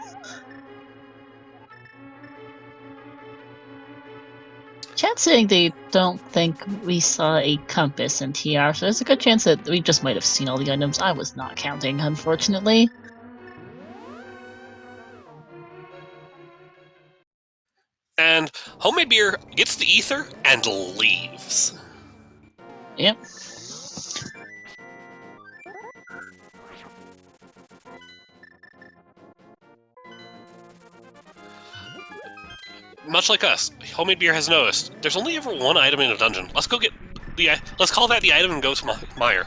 Chat's saying they don't think we saw a compass in TR, so there's a good chance that we just might have seen all the items. I was not counting, unfortunately. And Homemade Beer gets the ether and leaves. Yep. Much like us, Homemade Beer has noticed there's only ever one item in a dungeon. Let's go get the. Let's call that the item and go to Meyer.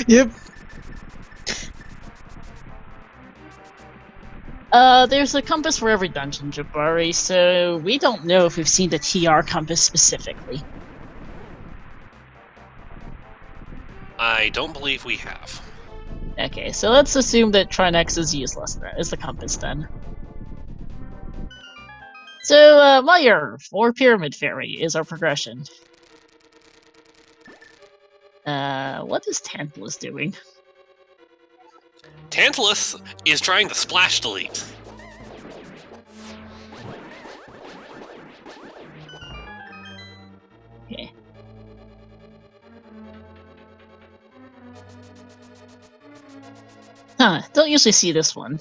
Yep. There's a compass for every dungeon, Jabari, so we don't know if we've seen the TR compass specifically. I don't believe we have. Okay, so let's assume that Trinex is useless as the compass then. So, Meyer, or Pyramid Fairy, is our progression. What is Tantalus doing? Tantalus is trying to splash delete. Okay. Huh, don't usually see this one.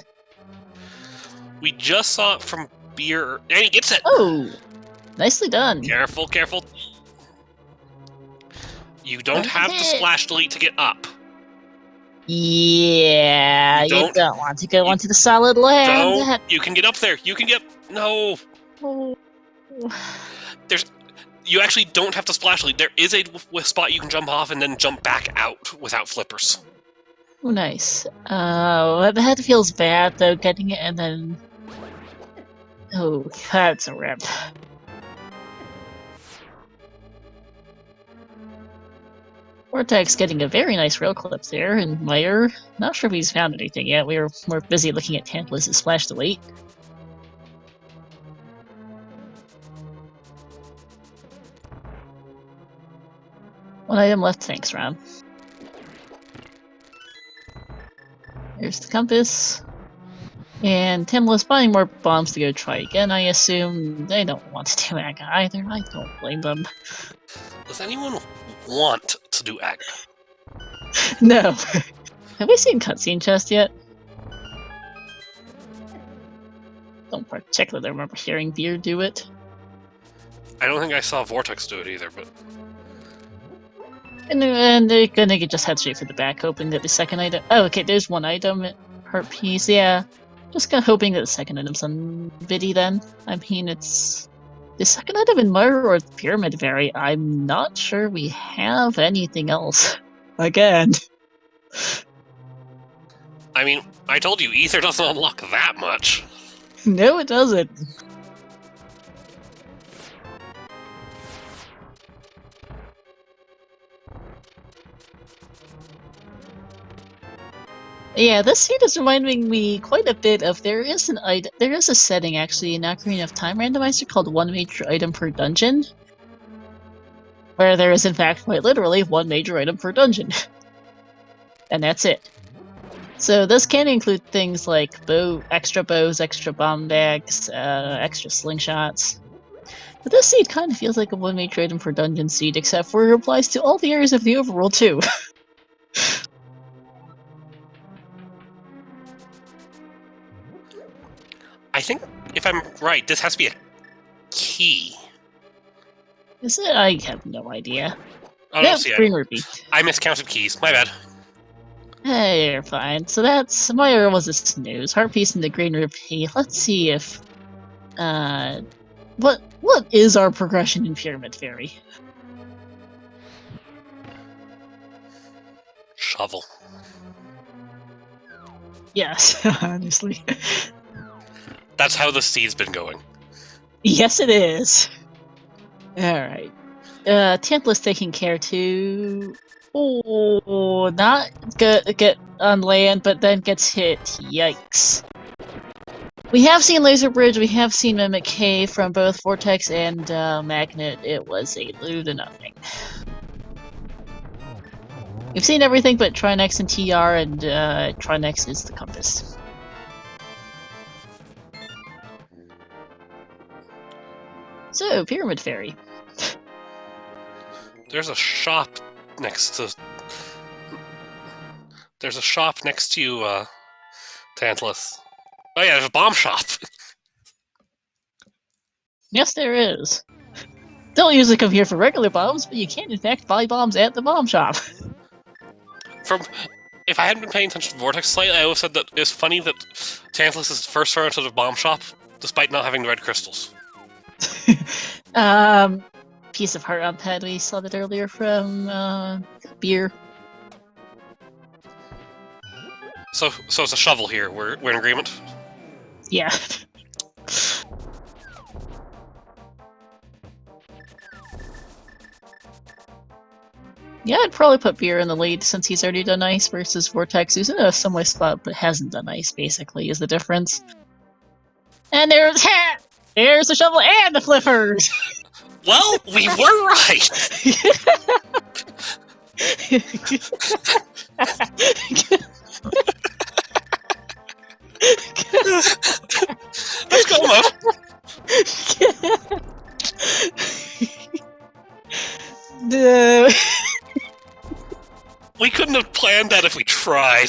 We just saw it from Beer, and he gets it! Oh! Nicely done. Careful, careful. You don't have to splash delete to get up. Yeah, you don't want to go onto the solid land. Don't. You can get up there. You can get... No. Oh. You actually don't have to splash delete. There is a spot you can jump off and then jump back out without flippers. Oh, nice. That feels bad, though, getting it and then... Oh, that's a rip. Vortex getting a very nice rail clip there, and Meyer, not sure if he's found anything yet. We're busy looking at Tantalus' splash delete. One item left, thanks, Ram. Here's the compass. And Tantalus buying more bombs to go try again, I assume. They don't want to do Aga either, I don't blame them. Does anyone want to do Aga? No. Have we seen Cutscene Chest yet? Don't particularly remember hearing Beer do it. I don't think I saw Vortex do it either, but... And they're gonna just head straight for the back, hoping that the second item... Oh, okay, there's one item. Hurt piece, yeah. Just kind of hoping that the second item's on Biddy then. I mean, it's... The second item in Meyer or Pyramid Fairy, I'm not sure we have anything else. Again. I mean, I told you, Ether doesn't unlock that much. No, it doesn't. Yeah, this scene is reminding me quite a bit of there is a setting actually in Ocarina of Time Randomizer called One Major Item Per Dungeon, where there is in fact quite literally one major item per dungeon, and that's it. So this can include things like extra bows, extra bomb bags, extra slingshots. But this seed kind of feels like a one major item per dungeon seed, except for it applies to all the areas of the overworld too. I think, if I'm right, this has to be a key. Is it? I have no idea. Oh, no, see, Green rupee. I miscounted keys. My bad. Hey, you're fine. So that's Moira was a snooze. Heartpiece in the green rupee. Let's see if what is our progression in Pyramid Fairy? Shovel. Yes, honestly. That's how the seed's been going. Yes, it is. Alright. Templa's taking care to... Oh, not get on land, but then gets hit. Yikes. We have seen Laser Bridge, we have seen Mimic K from both Vortex and Magnet. It was a loo to nothing. We've seen everything but Trinex and TR, and Trinex is the compass. So, Pyramid Fairy. There's a shop next to... There's a shop next to you, Tantalus. Oh yeah, there's a bomb shop. Yes, there is. Don't usually come here for regular bombs, but you can in fact buy bombs at the bomb shop. If I hadn't been paying attention to Vortex slightly, I would have said that it's funny that Tantalus is the first runner to the bomb shop, despite not having the red crystals. Piece of heart on pad, we saw that earlier from Beer. So it's a shovel here. We're in agreement. Yeah. Yeah, I'd probably put Beer in the lead since he's already done ice versus Vortex, who's in a similar spot but hasn't done ice, basically, is the difference. And there's the shovel and the flippers! Well, we were right! Let's go, Mo! No. We couldn't have planned that if we tried.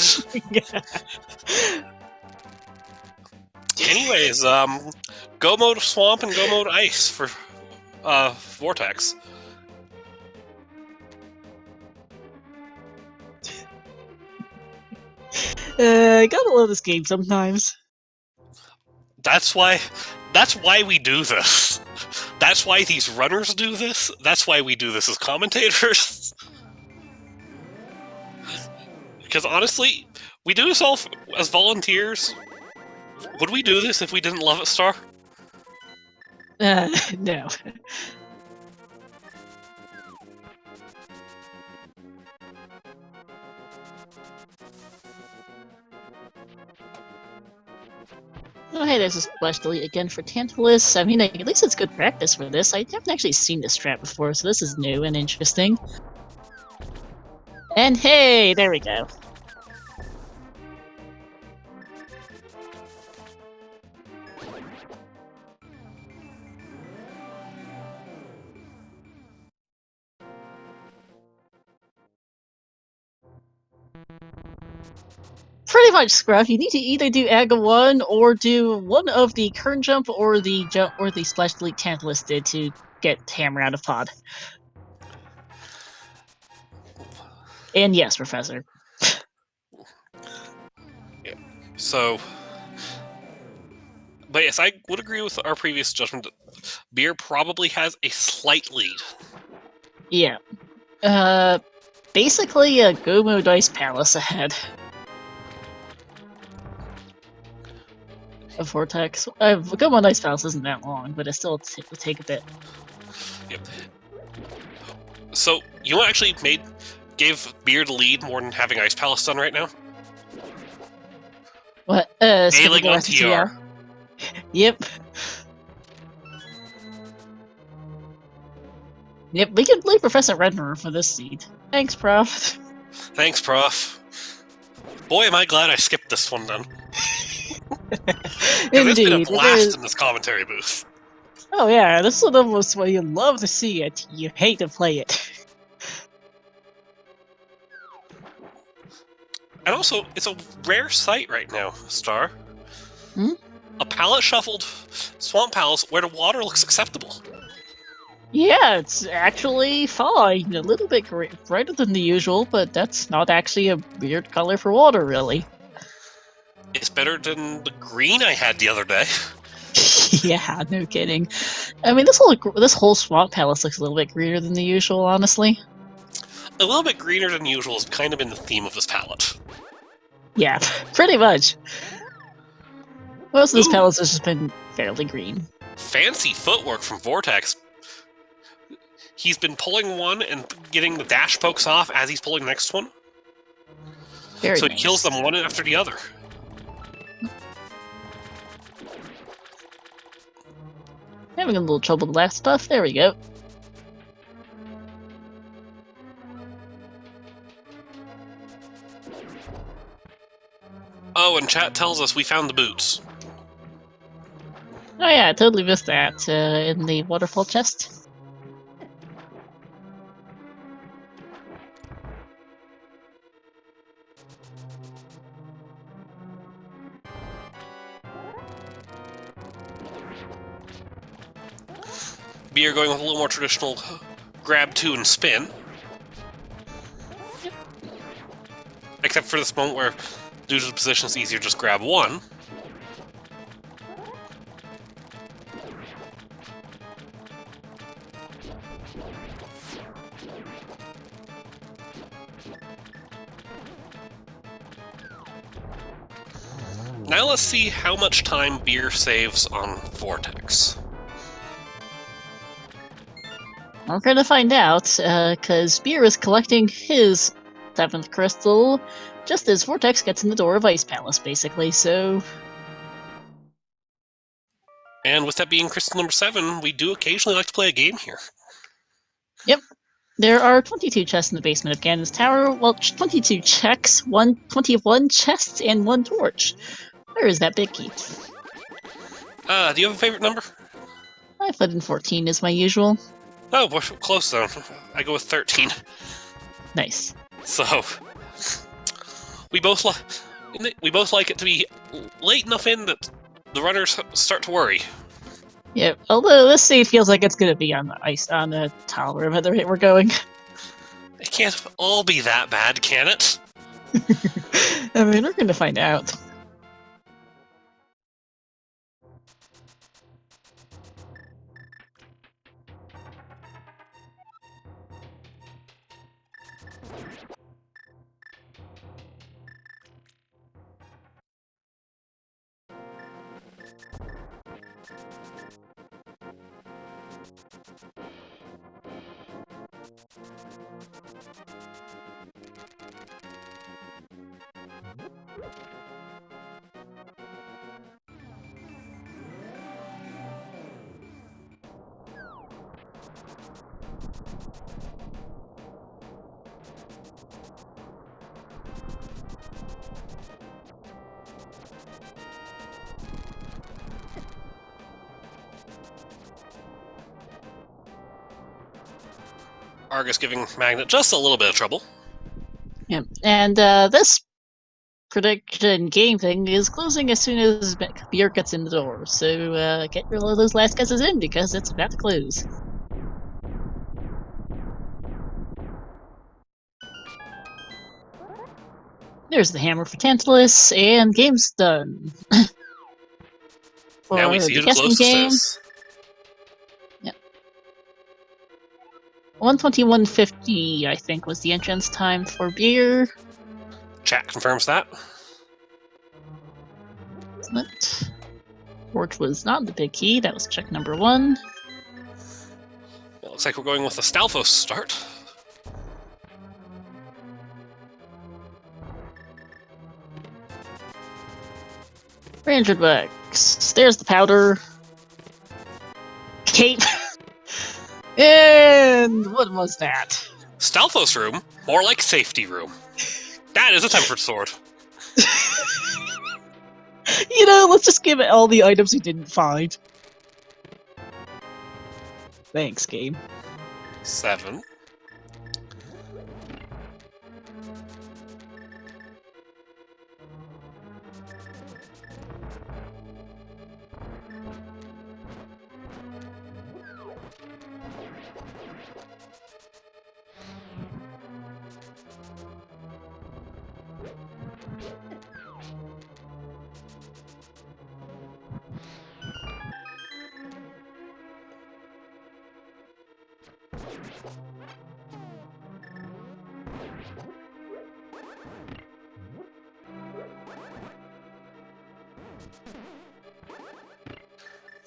Anyways, go mode swamp and go mode ice for Vortex. Gotta love this game sometimes. That's why we do this. That's why these runners do this. That's why we do this as commentators. Because honestly, we do this all as volunteers. Would we do this if we didn't love it, Star? No. Oh, hey, there's a splash delete again for Tantalus. I mean, at least it's good practice for this. I haven't actually seen this strat before, so this is new and interesting. And hey, there we go. Pretty much, Scruff. You need to either do Aga 1 or do one of the Kern Jump or the Splash Delete Tantalus did to get Hammer out of pod. And yes, Professor. Yeah. So, but yes, I would agree with our previous judgment that Beer probably has a slight lead. Yeah. Basically a Gomu Dice Palace ahead. A Vortex. Gomu Dice Palace isn't that long, but it still will take a bit. Yep. So, you know what actually gave Beer the lead more than having Ice Palace done right now? What? Ailing on TR. Yep. Yep, we can blame Professor Redner for this seed. Thanks, Prof. Thanks, Prof. Boy, am I glad I skipped this one then. It's been a blast in this commentary booth. Oh yeah, this is almost where you love to see it, you hate to play it. And also, it's a rare sight right now, Star. Hmm? A palette shuffled Swamp Palace where the water looks acceptable. Yeah, it's actually fine. A little bit brighter than the usual, but that's not actually a weird color for water, really. It's better than the green I had the other day. Yeah, no kidding. I mean, this whole swamp palace looks a little bit greener than the usual, honestly. A little bit greener than usual has kind of been the theme of this palette. Yeah, pretty much. Most of this Ooh, palace has just been fairly green. fancy footwork from Vortex. He's been pulling one and getting the dash pokes off as he's pulling the next one. Very So he nice. kills them one after the other. Having a little trouble with the last stuff. There we go. Oh, and chat tells us we found the boots. Oh yeah, I totally missed that in the waterfall chest. We are going with a little more traditional grab two and spin. Except for this moment where, due to the position, it's easier to just grab one. Now let's see how much time beer saves on Vortex. We're gonna find out, because Beer is collecting his 7th crystal just as Vortex gets in the door of Ice Palace, basically, so... And with that being crystal number 7, we do occasionally like to play a game here. Yep. There are 22 chests in the basement of Ganon's Tower. Well, 22 checks, 21 chests, and 1 torch. Where is that big key? Do you have a favorite number? I put in 14 as my usual. Oh, we're close though. I go with 13. Nice. So we both like it to be late enough in that the runners start to worry. Yep. Although this save feels like it's gonna be on the ice on the tile room at the rate we're going. It can't all be that bad, can it? I mean, we're gonna find out. Argus giving Magnet just a little bit of trouble. Yeah, and this prediction game thing is closing as soon as Beer gets in the door. So get all of those last guesses in because it's about to close. There's the hammer for Tantalus, and game's done. Now we For see the who the guessing closest game, is. 121.50, I think, was the entrance time for Beer. Chat confirms that. Excellent. Torch was not the big key. That was check number 1. It looks like we're going with a Stalfos start. $300 bucks. There's the powder. Cape. And what was that? Stalfos room? More like safety room. That is a tempered sword. You know, let's just give it all the items we didn't find. Thanks, game. 7.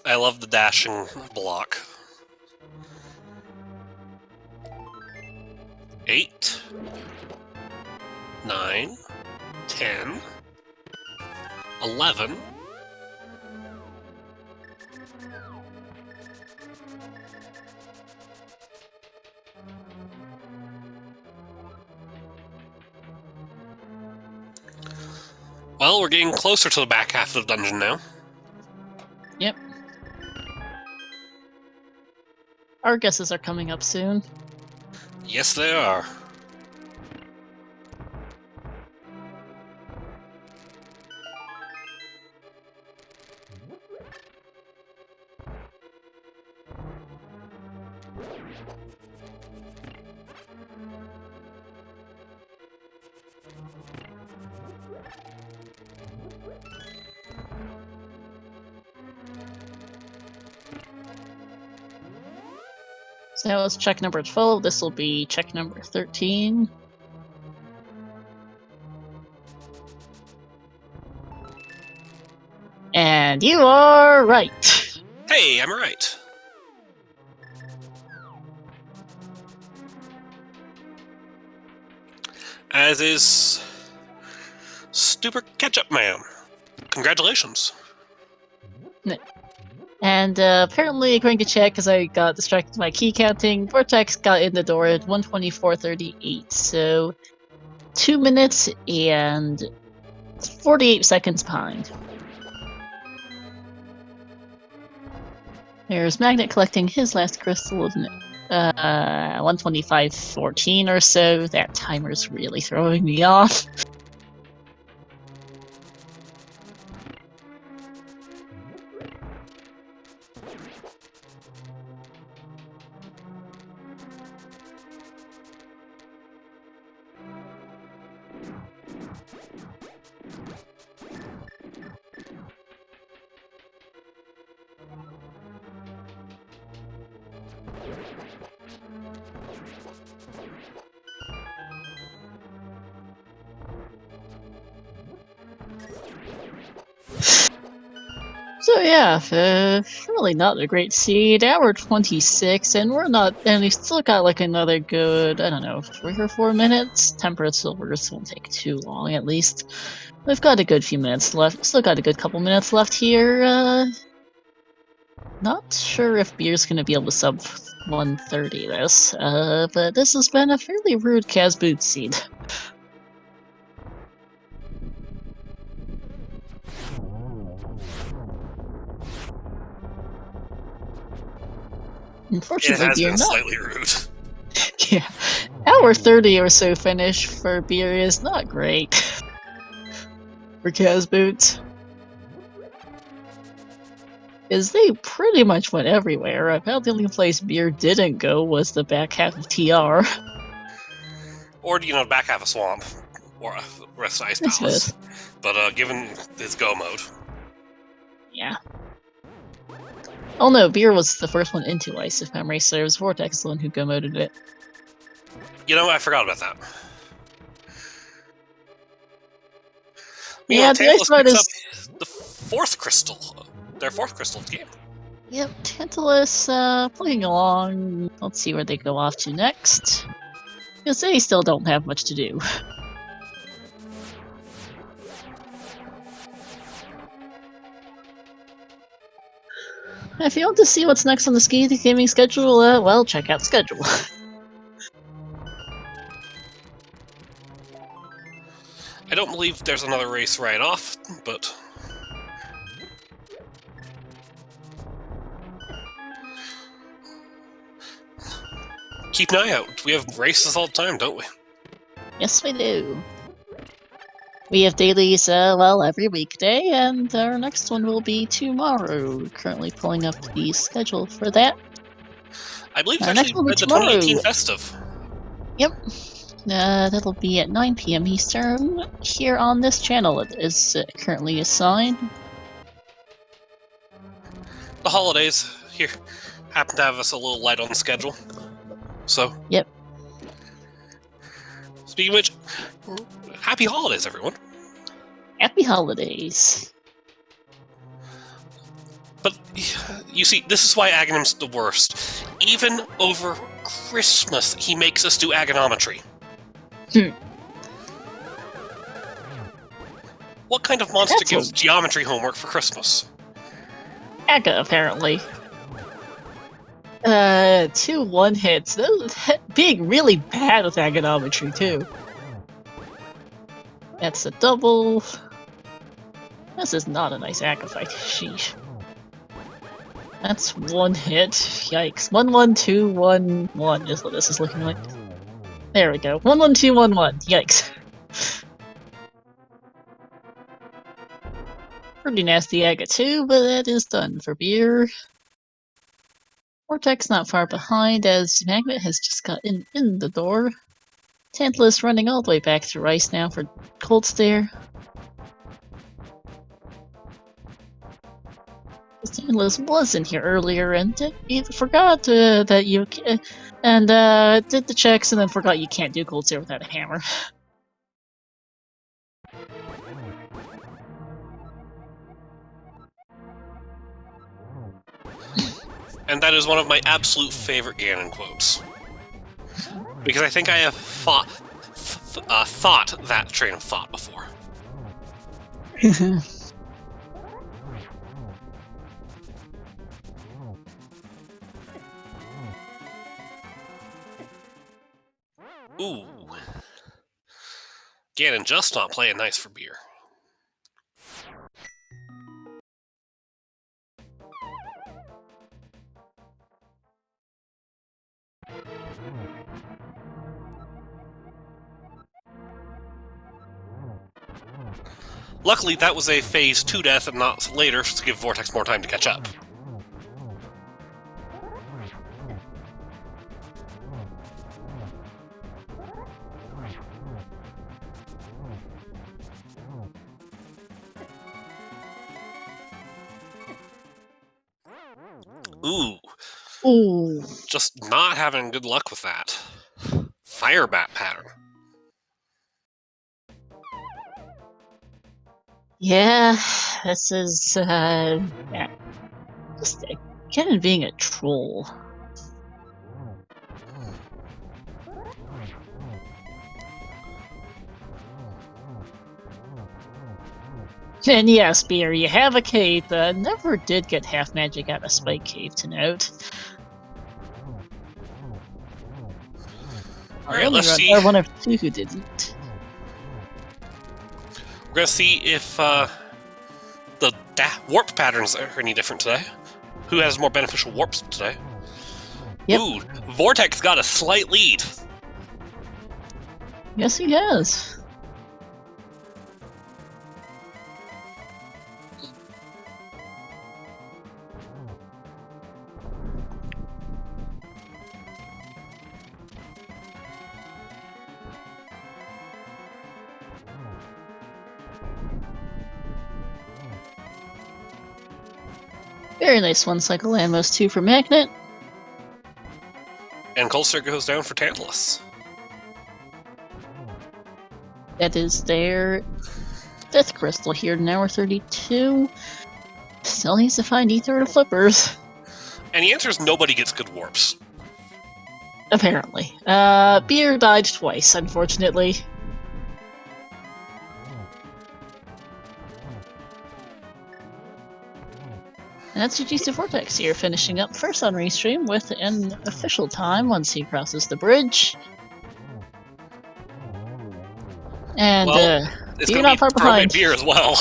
I love the dashing block. 8, 9, 10, 11. Well, we're getting closer to the back half of the dungeon now. Yep. Our guesses are coming up soon. Yes, they are. So that was check number 12. This will be check number 13. And you are right. Hey, I'm right. As is Stupid Ketchup Man. Congratulations. And apparently, according to chat, because I got distracted by key counting, Vortex got in the door at 1:24:38. So 2 minutes and 48 seconds behind. There's Magnet collecting his last crystal of 1:25:14 or so. That timer's really throwing me off. So yeah, really not a great seed. Hour 26, and we still got like another good, I don't know, 3 or 4 minutes. Temperate silvers won't take too long, at least. We've got a good few minutes left. Still got a good couple minutes left here. Not sure if Beer's gonna be able to sub 130 this, but this has been a fairly rude Kaz boot seed. Unfortunately, It has Beer been not. slightly rude. Yeah, hour 30 or so finish for Beer is not great for Kaz boots. Because they pretty much went everywhere. About the only place Beer didn't go was the back half of TR. Or, you know, back half a swamp. Or a rest ice That's palace. good. But given his go mode. Yeah. Oh no, Beer was the first one into ice, if memory serves. Vortex is the one who go moded it. You know, I forgot about that. Yeah, the ice rod picks is... up the 4th crystal. Their 4th crystal of the game. Yep, Tantalus playing along. Let's see where they go off to next. Because they still don't have much to do. If you want to see what's next on the Ski Gaming schedule, well, check out the schedule. I don't believe there's another race right off, but... Keep an eye out. We have races all the time, don't we? Yes, we do. We have dailies, well, every weekday, and our next one will be tomorrow. We're currently pulling up the schedule for that. I believe it's Our next actually one will be the tomorrow. 2018 Festive. Yep. That'll be at 9 PM Eastern here on this channel. It is currently assigned. The holidays here happen to have us a little light on the schedule. So, Yep. speaking of which, happy holidays, everyone. Happy holidays. But, you see, this is why Agonim's the worst. Even over Christmas, he makes us do agonometry. What kind of monster gives geometry homework for Christmas? Aga, apparently. 2 1-hits. Those being really bad with agonometry, too. That's a double. This is not a nice Aga fight. Sheesh. That's 1 hit. Yikes. 1 1 2 1 1 is what this is looking like. There we go. 1 1 2 1 1. Yikes. Pretty nasty Aga too, but that is done for beer. Vortex not far behind as Magnet has just gotten in the door. Tantalus running all the way back to Rice now for Cold Stare. Tantalus was in here earlier and forgot that you did the checks and then forgot you can't do Cold Stare without a hammer. And that is one of my absolute favorite Ganon quotes. Because I think I have thought that train of thought before. Ooh. Ganon just not playing nice for beer. Luckily, that was a phase 2 death and not later to give Vortex more time to catch up. Ooh. Just not having good luck with that. Fire bat pattern. Yeah, this is, just Ganon being a troll. And yes, Beer, you have a cape. Never did get half magic out of Spike Cave, to note. Alright, let's see. One of 2 who didn't. We're gonna see if the warp patterns are any different today. Who has more beneficial warps today? Yep. Ooh, Vortex got a slight lead. Yes, he has. Very nice 1 cycle Landmost 2 for Magnet. And Colster goes down for Tantalus. That is their 5th crystal here in hour 32. Still needs to find Ether and Flippers. And the answer is nobody gets good warps. Apparently. Beer died twice, unfortunately. And that's GG's to Vortex here, finishing up first on Restream with an official time once he crosses the bridge. And, it's Beer gonna not far behind. Beer as well.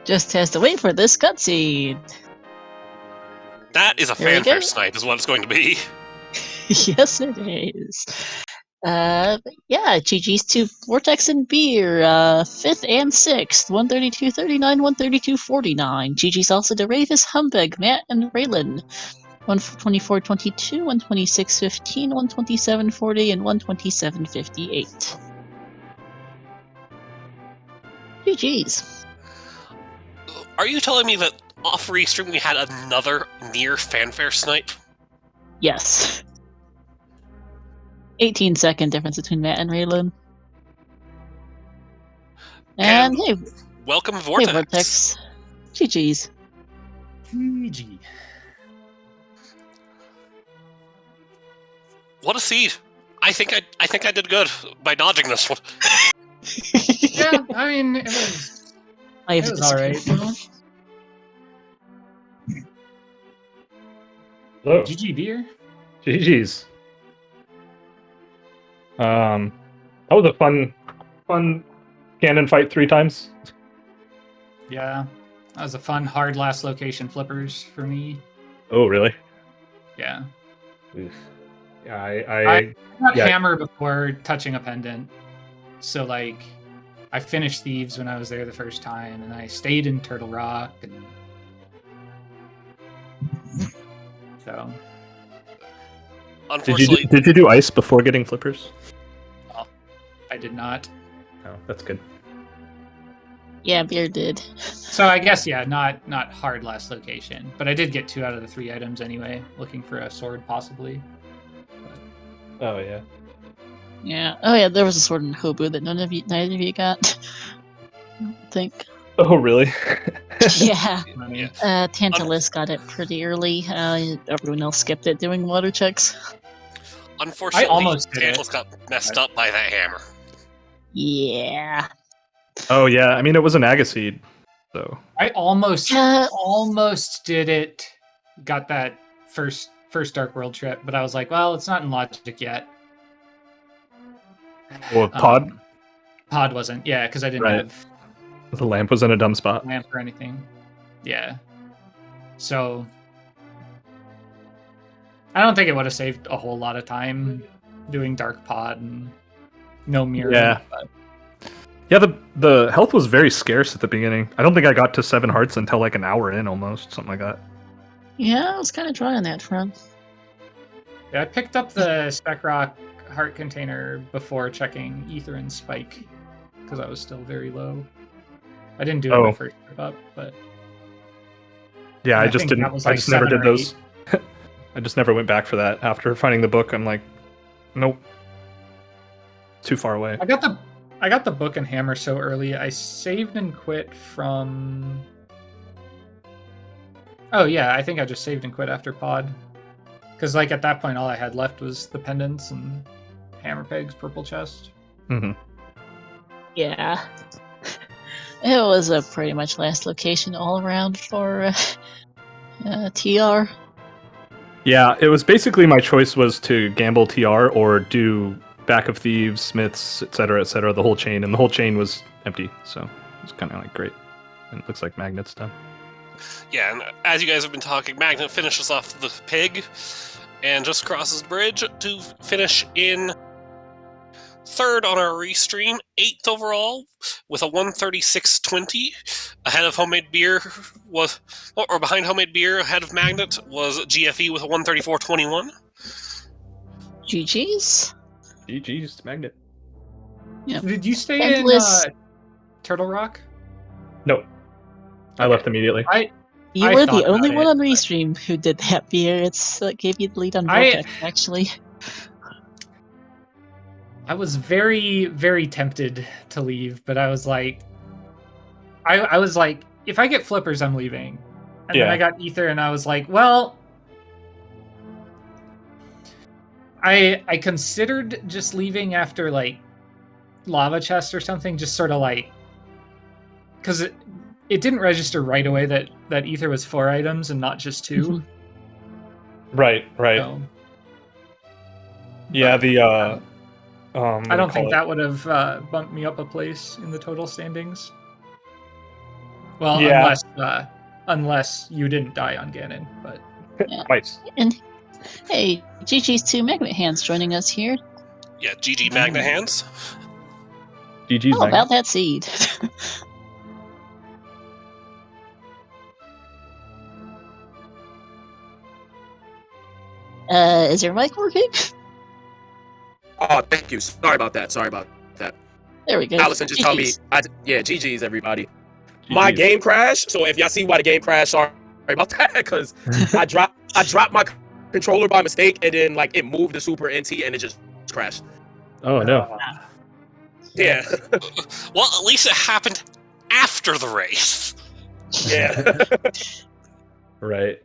Just has to wait for this cutscene. That is a fanfare snipe, is what it's going to be. Yes, it is. But yeah, GG's to Vortex and Beer, 5th and 6th, 132.39, 132.49. GG's also to Ravis, Humbug, Matt, and Raylan, 124.22, 126.15, 127.40, and 127.58. GG's. Are you telling me that off Restream we had another near fanfare snipe? Yes. 18-second difference between Matt and Raylan. And hey, Welcome, hey Vortex. Vortex. GG's. GG. What a seed! I think I did good by dodging this one. Yeah, I mean, it was all right. Hello. GG beer. GG's. That was a fun Ganon fight 3 times. Yeah, that was a fun, hard last location flippers for me. Oh, really? Yeah. Oof. Yeah, I got yeah. hammer before touching a pendant. So, like, I finished Thieves when I was there the first time, and I stayed in Turtle Rock, and so... Unfortunately, Did you do ice before getting flippers? I did not. Oh, that's good. Yeah, Beer did. So I guess, yeah, not hard last location. But I did get 2 out of the 3 items anyway, looking for a sword possibly. Oh, yeah. Yeah. Oh yeah, there was a sword in Hobu that neither of you got. I think. Oh, really? Yeah. yeah. Tantalus got it pretty early. Everyone else skipped it doing water checks. Unfortunately, I almost did Tantalus it. got messed up by that hammer. Yeah. Oh, yeah. I mean, it was an Agaseed, so. I almost Yeah. did it. Got that first Dark World trip, but I was like, well, it's not in Logic yet. Well, Pod? Pod wasn't, yeah, because I didn't Right. have The lamp was in a dumb spot. lamp or anything. Yeah. So I don't think it would have saved a whole lot of time doing Dark Pod and no mirror. Yeah. But Yeah, the health was very scarce at the beginning. I don't think I got to 7 hearts until like an hour in almost, something like that. Yeah, I was kind of dry on that front. yeah, I picked up the Spec Rock heart container before checking Ether and Spike because I was still very low. I didn't do it my first trip up, but yeah, and I just think didn't. that was I like just never 7 did or those. I just never went back for that. After finding the book, I'm like, nope, too far away. I got the book and hammer so early. I saved and quit from. Oh yeah, I think I just saved and quit after Pod, because like at that point, all I had left was the pendants and hammer pegs, purple chest. Mm-hmm. Yeah. It was a pretty much last location all around for TR. Yeah, it was basically my choice was to gamble TR or do Back of Thieves, Smiths, etc., the whole chain, and the whole chain was empty, so it was kind of like great. And it looks like Magnet's done. Yeah, and as you guys have been talking, Magnet finishes off the pig and just crosses the bridge to finish in 3rd on our restream, 8th overall with a 136.20. Ahead of Homemade Beer was, or behind Homemade Beer, ahead of Magnet was GFE with a 134.21. GG's. GG's Magnet. Yeah. Did you stay Endless. in Turtle Rock? No, I left immediately. You I were thought the only about one it, on but- Restream who did that, Beer. It's gave you the lead on I- Vortex, actually. I was very, very tempted to leave, but I was like, I was like, if I get flippers, I'm leaving. And then Yeah. I got Ether, and I was like, well, I considered just leaving after like Lava Chest or something, just sort of like, because it didn't register right away that Ether was 4 items and not just 2. Right. So, Yeah, but, the I don't think that would have bumped me up a place in the total standings. Well, Yeah. unless you didn't die on Ganon, but twice. And hey, GG's 2 Magnet Hands joining us here. Yeah, GG Magnet Hands. GG's How Magnet. about that seed? Is your mic working? Oh, thank you. Sorry about that. There we go. Allison just told me. GG's. GG's everybody. My game crashed. So if y'all see why the game crashed, sorry about that, because I dropped my controller by mistake, and then like it moved the Super NT and it just crashed. Oh no. Yeah. Well, at least it happened after the race. Yeah. Right.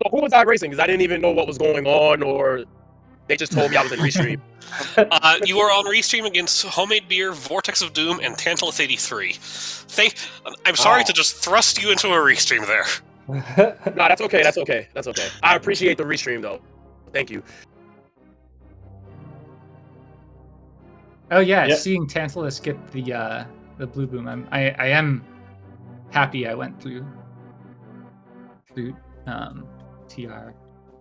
So who was I racing? Because I didn't even know what was going on, or they just told me I was in restream. You are on Restream against Homemade Beer, Vortex of Doom, and Tantalus 83. I'm sorry to just thrust you into a Restream there. No, that's okay. That's okay. That's okay. I appreciate the restream though. Thank you. Oh yeah, Yeah. seeing Tantalus get the blue boom, I am happy I went through TR.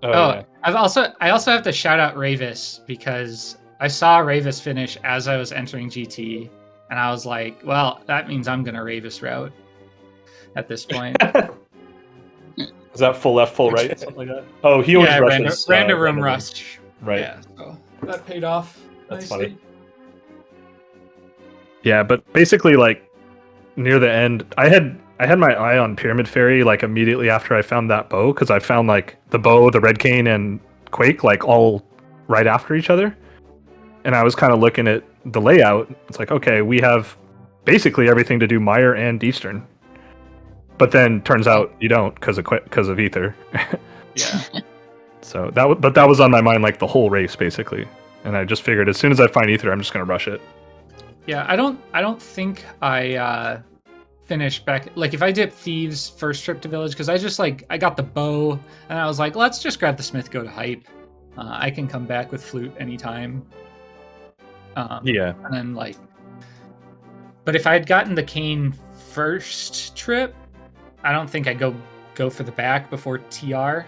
Yeah. I also have to shout out Ravis because I saw Ravis finish as I was entering GT, and I was like, well, that means I'm gonna Ravis route at this point. Is that full left, full right, something like that? Oh, he always rushes. Random room random. rush. Right. Yeah, so that paid off. That's nicely. funny. Yeah, but basically, like near the end, I had my eye on Pyramid Fairy like immediately after I found that bow, because I found like the bow, the Red Cane, and Quake like all right after each other, and I was kind of looking at the layout. It's like, okay, we have basically everything to do Mire and Eastern, but then turns out you don't because of Ether. Yeah. So that was on my mind like the whole race basically, and I just figured as soon as I find Ether, I'm just gonna rush it. Yeah, I don't think I finished back. Like if I dip Thieves first trip to Village, because I got the bow and I was like, let's just grab the Smith, go to Hype. I can come back with Flute anytime. Yeah. And then like, but if I had gotten the Cane first trip, I don't think I'd go for the back before TR, or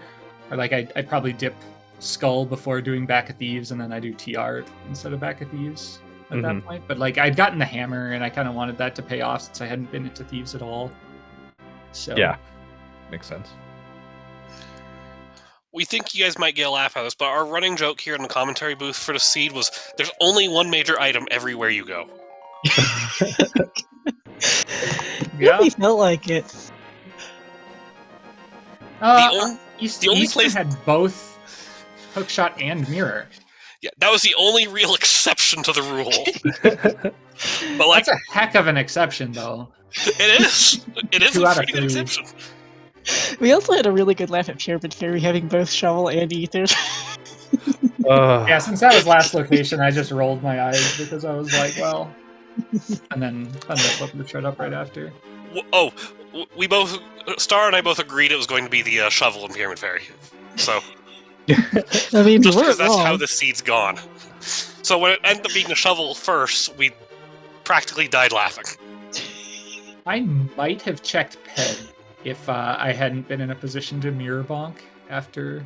like I'd probably dip Skull before doing Back of Thieves, and then I do TR instead of Back of Thieves at that point. But like I'd gotten the hammer, and I kind of wanted that to pay off since I hadn't been into Thieves at all. So Yeah, makes sense. We think you guys might get a laugh out of this, but our running joke here in the commentary booth for the seed was there's only one major item everywhere you go. Really felt like it. The Eastern only place had both hookshot and mirror. Yeah, that was the only real exception to the rule. But like, That's a heck of an exception, though. it is. It is 2 a out of pretty good 3. exception. We also had a really good laugh at Pyramid Fairy having both shovel and ether. Yeah, since that was last location, I just rolled my eyes because I was like, well, and then the flipper showed up right after. We both, Star and I both agreed it was going to be the shovel and Pyramid Fairy. So I mean, just we're because that's wrong. how the seed's gone. So when it ended up being the shovel first, we practically died laughing. I might have checked Ped if I hadn't been in a position to mirror bonk after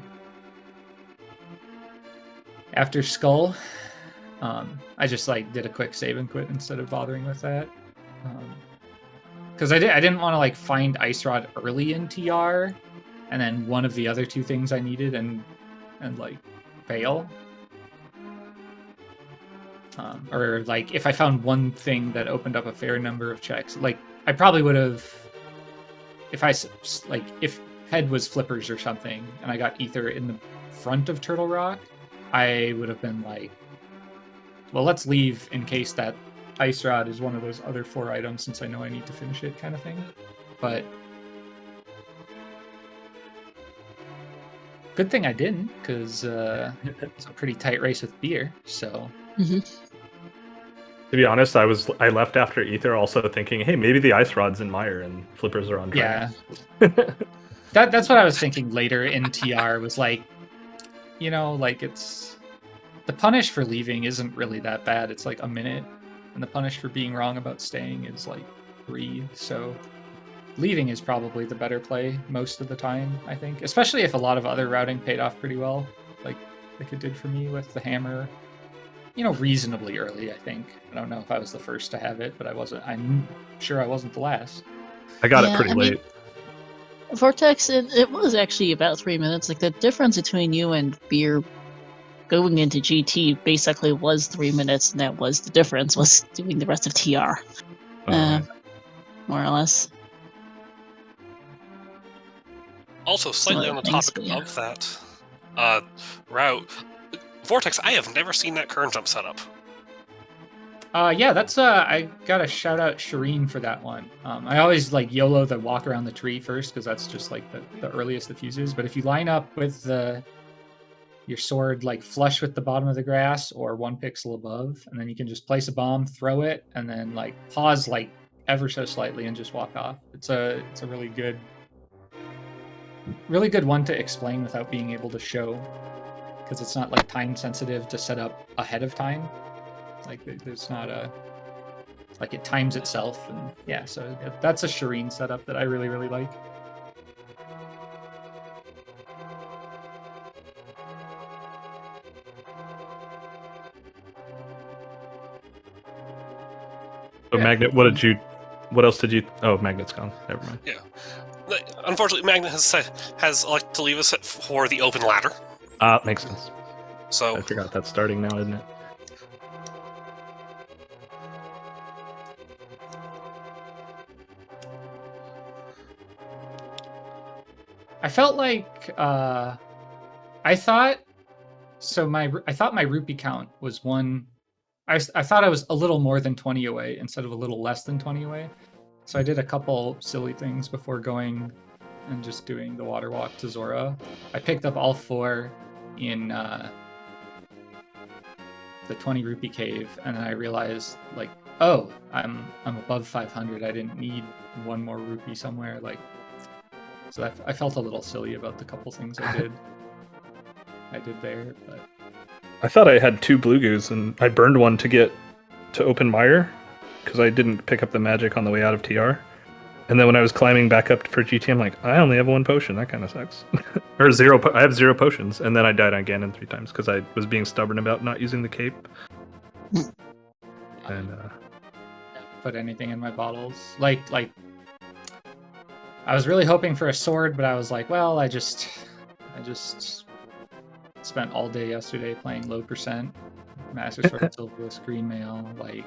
Skull. I just like did a quick save and quit instead of bothering with that. Because I didn't want to like find Ice Rod early in TR, and then one of the other 2 things I needed and like fail. Or like if I found one thing that opened up a fair number of checks, like I probably would have, if Head was flippers or something, and I got Ether in the front of Turtle Rock, I would have been like, well, let's leave in case that Ice Rod is one of those other 4 items, since I know I need to finish it, kind of thing. But good thing I didn't, because it's a pretty tight race with beer. So To be honest, I left after Ether also thinking, hey, maybe the Ice Rod's in Mire and flippers are on track. yeah, that's what I was thinking later in TR, was like, like it's the punish for leaving isn't really that bad. It's like a minute, and the punish for being wrong about staying is like 3. So leaving is probably the better play most of the time, I think, especially if a lot of other routing paid off pretty well, like it did for me with the hammer. Reasonably early, I think. I don't know if I was the first to have it, but I'm sure I wasn't the last. I got it pretty late. Vortex, it was actually about 3 minutes. Like the difference between you and Beer going into GT basically was 3 minutes, and that was the difference, was doing the rest of TR. More or less. Also, slightly on the Things, topic but yeah. of that route, Vortex, I have never seen that kern jump setup. Yeah, that's I gotta shout out Shireen for that one. I always like YOLO the walk around the tree first because that's just like the earliest the fuses. But if you line up with your sword like flush with the bottom of the grass or 1 pixel above, and then you can just place a bomb, throw it, and then like pause like ever so slightly and just walk off. It's a really good one to explain without being able to show because it's not like time sensitive to set up ahead of time. Like there's not a like it times itself, and yeah, so that's a Shireen setup that I really like. So Yeah. Magnet, what else did you? Oh, Magnet's gone. Never mind. Yeah. Unfortunately, Magnet has elected to leave us for the open ladder. Makes sense. So I forgot that's starting now, isn't it? I felt like I thought my rupee count was one. I thought I was a little more than 20 away instead of a little less than 20 away. So I did a couple silly things before going and just doing the water walk to Zora. I picked up all 4 in the 20 rupee cave, and then I realized like, oh, I'm above 500. I didn't need 1 more rupee somewhere. Like, so I felt a little silly about the couple things I did. There, but I thought I had 2 blue goos, and I burned one to get to open mire because I didn't pick up the magic on the way out of TR. And then when I was climbing back up for GT, I'm like, I only have 1 potion. That kind of sucks. Or 0. I have 0 potions, and then I died on Ganon 3 times because I was being stubborn about not using the cape. And put anything in my bottles. Like I was really hoping for a sword, but I was like, well, I just spent all day yesterday playing low percent Master Sword Silverless Green Mail, like,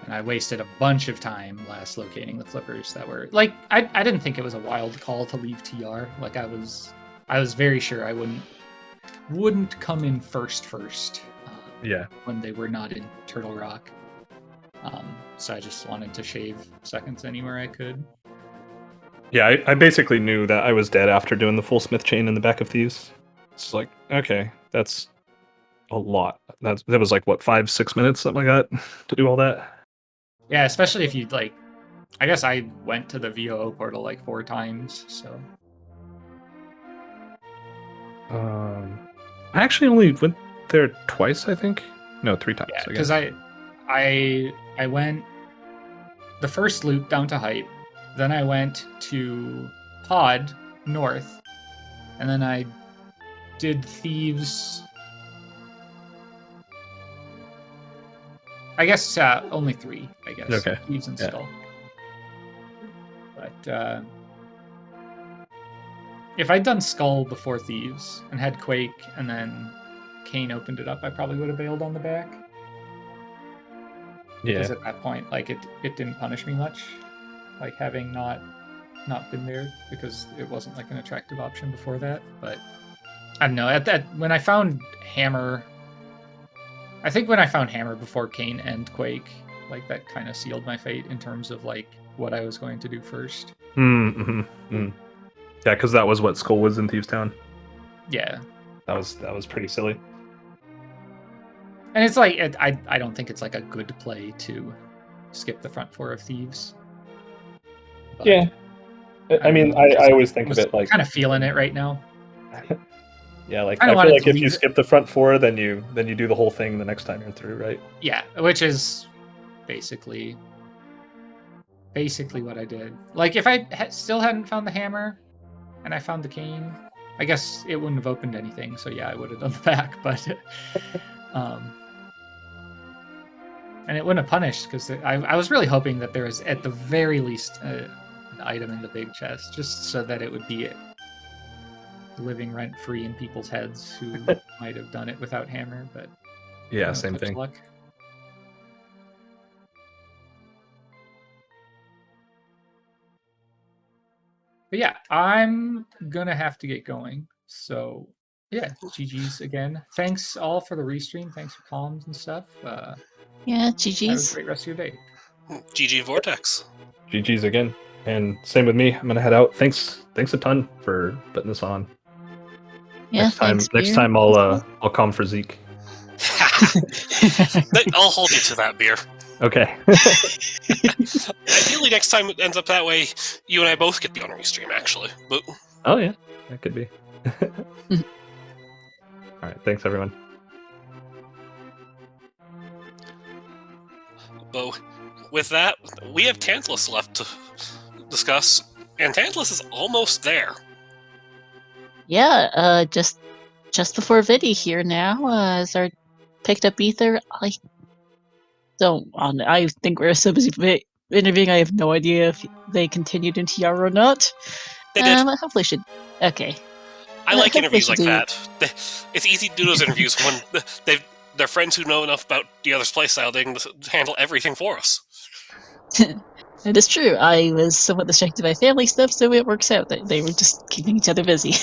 and I wasted a bunch of time last locating the flippers that were like I didn't think it was a wild call to leave TR. Like I was very sure I wouldn't come in first. yeah. When they were not in Turtle Rock. So I just wanted to shave seconds anywhere I could. Yeah, I basically knew that I was dead after doing the full Smith chain in the back of Thieves. It's like, okay, that's a lot. That was like, what, 5-6 minutes, something like that, to do all that? Yeah, especially if you, like, I guess I went to the VOO portal like 4 times, so. I actually only went there twice, I think. No, 3 times. Yeah, I because guess. I went the first loop down to Hype, then I went to Pod north, and then I did Thieves. I guess only 3. I guess Okay. Thieves and Yeah. Skull. But if I'd done Skull before Thieves and had Quake, and then Kane opened it up, I probably would have bailed on the back. Yeah. Because at that point, like it didn't punish me much, like having not been there, because it wasn't like an attractive option before that. But I don't know. At that, when I found Hammer, I think when I found Hammer before Kane and Quake, like that kind of sealed my fate in terms of like what I was going to do first. Yeah, because that was what Skull was in Thieves Town. Yeah. That was pretty silly. And it's like I don't think it's like a good play to skip the front 4 of Thieves. But Yeah. I mean, I always think of it like kind of feeling it right now. Yeah, like I I feel wanted like to if you leave- skip the front 4, then you do the whole thing the next time you're through, right? Yeah, which is basically what I did. Like if I still hadn't found the Hammer and I found the Cane, I guess it wouldn't have opened anything. So yeah, I would have done the back, but and it wouldn't have punished, because I was really hoping that there was at the very least an item in the big chest, just so that it would be living rent free in people's heads who might have done it without Hammer. But Yeah, same thing. Luck. But yeah, I'm gonna have to get going. So yeah, GG's again. Thanks all for the restream. Thanks for columns and stuff. Yeah, Have a GG's. great rest of your day. GG Vortex. GG's again. And same with me. I'm gonna head out. Thanks a ton for putting this on. Yeah, next time thanks, next Beer. time I'll come for Zeke. I'll hold you to that, Beer. Okay. Ideally, next time it ends up that way, you and I both get the honorary stream, actually. But Oh yeah, that could be. All right, thanks everyone. But with that, we have Tantalus left to discuss, and Tantalus is almost there. Yeah, just before Viddy here now, as our picked up Ether. I think we're so busy interviewing, I have no idea if they continued in TR or not. They did. Hopefully should. Okay. I like hopefully interviews should like do- that. It's easy to do those interviews when they're friends who know enough about the other's playstyle. They can handle everything for us. It is true. I was somewhat distracted by family stuff, so it works out that they were just keeping each other busy.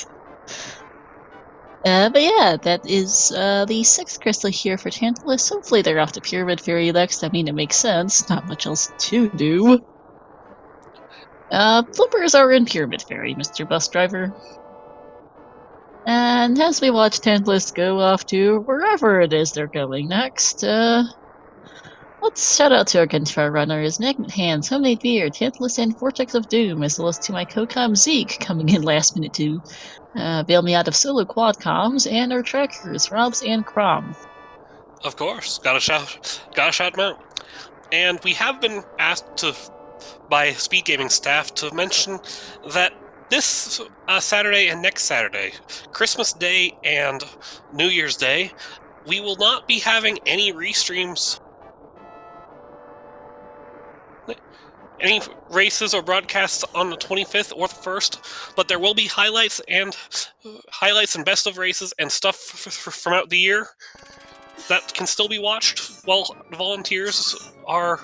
But yeah, that is the sixth crystal here for Tantalus. Hopefully they're off to Pyramid Fairy next. I mean, it makes sense. Not much else to do. Flippers are in Pyramid Fairy, Mr. Bus Driver. And as we watch Tantalus go off to wherever it is they're going next, let's shout out to our guitar runners, Magnet Hands, Homemade Beer, Tantalus, and Vortex of Doom, as well as to my co-com Zeke, coming in last minute to bail me out of solo quad comms, and our trackers, Robs and Crom. Of course, gotta shout them out. And we have been asked by Speed Gaming staff to mention that this Saturday and next Saturday, Christmas Day and New Year's Day, we will not be having any restreams, any races or broadcasts on the 25th or the 1st, but there will be highlights and best of races and stuff from out the year that can still be watched while volunteers are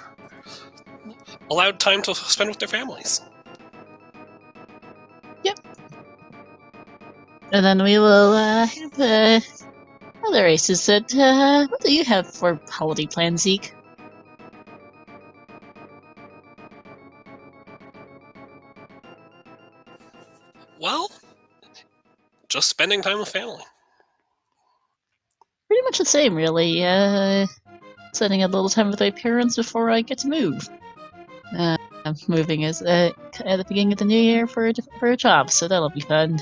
allowed time to spend with their families. Yep. And then we will have other races. What do you have for holiday plans, Zeke? Well, just spending time with family. Pretty much the same, really. Spending a little time with my parents before I get to move. I'm moving as at the beginning of the new year for a job, so that'll be fun.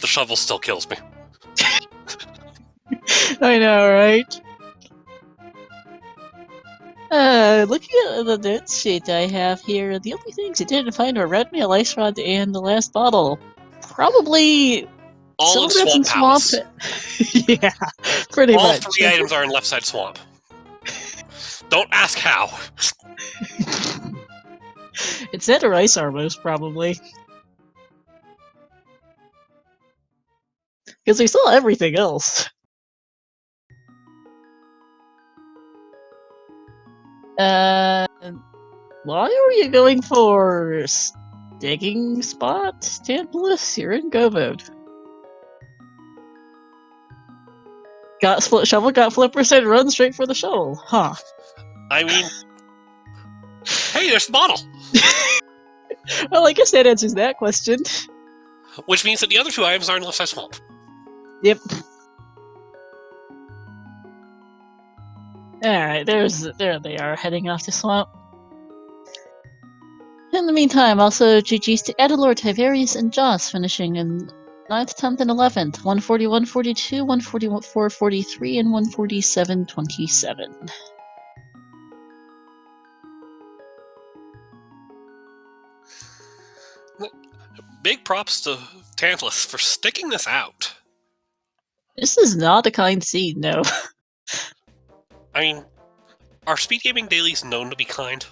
The shovel still kills me. I know, right? Looking at the note sheet I have here, the only things I didn't find were red mail, ice rod, and the last bottle. Probably All in some Swamp Palace. Yeah, pretty All much. 3 items are in Left Side Swamp. Don't ask how. It's that or Ice Armos, probably. Because we saw everything else. Why are you going for digging spot? Tantalus, you're in go mode. Got shovel, got flipper, said run straight for the shovel. Huh. I mean, hey, there's the bottle! Well, I guess that answers that question. Which means that the other 2 items are in Left Side Swamp. Yep. Alright, there they are, heading off to swamp. In the meantime, also GG's to Adelor, Tiberius, and Joss, finishing in 9th, 10th, and 11th. 141.42, 144.43, and 147.27. Big props to Tantalus for sticking this out. This is not a kind seed, no. I mean, are Speed Gaming dailies known to be kind?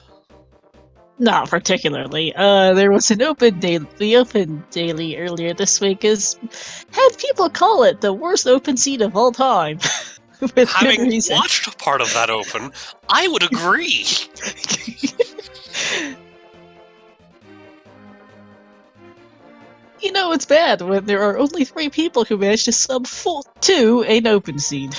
Not particularly. There was an open daily. The open daily earlier this week had people call it the worst open seed of all time. With good Having reason. watched part of that open, I would agree. You know it's bad when there are only 3 people who manage to sub to an open seed.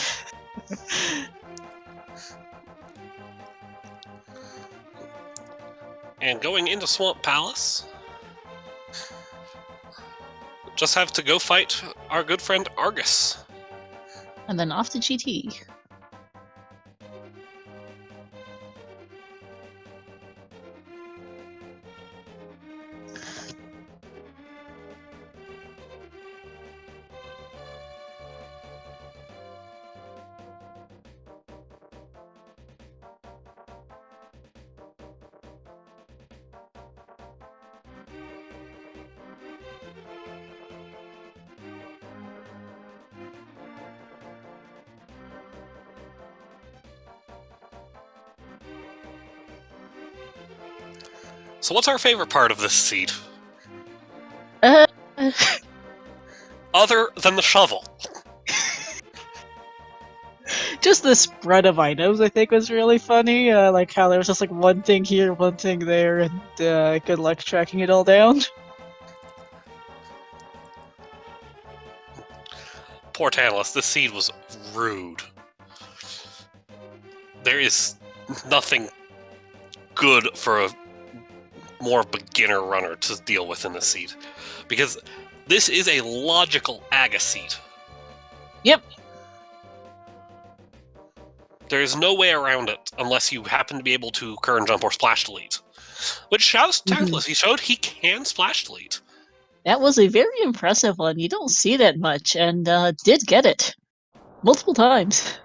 And going into Swamp Palace, just have to go fight our good friend Argus. And then off to GT. So what's our favorite part of this seed? Uh, Other than the shovel. just the spread of items, I think, was really funny. Like how there was just like one thing here, one thing there, and good luck tracking it all down. Poor Tantalus, this seed was rude. There is nothing good for a more beginner runner to deal with in this seed. Because this is a logical Aga seed. Yep. There is no way around it unless you happen to be able to current jump or splash delete. Which shouts Tantalus, he showed he can splash delete. That was a very impressive one. You don't see that much, and did get it. Multiple times.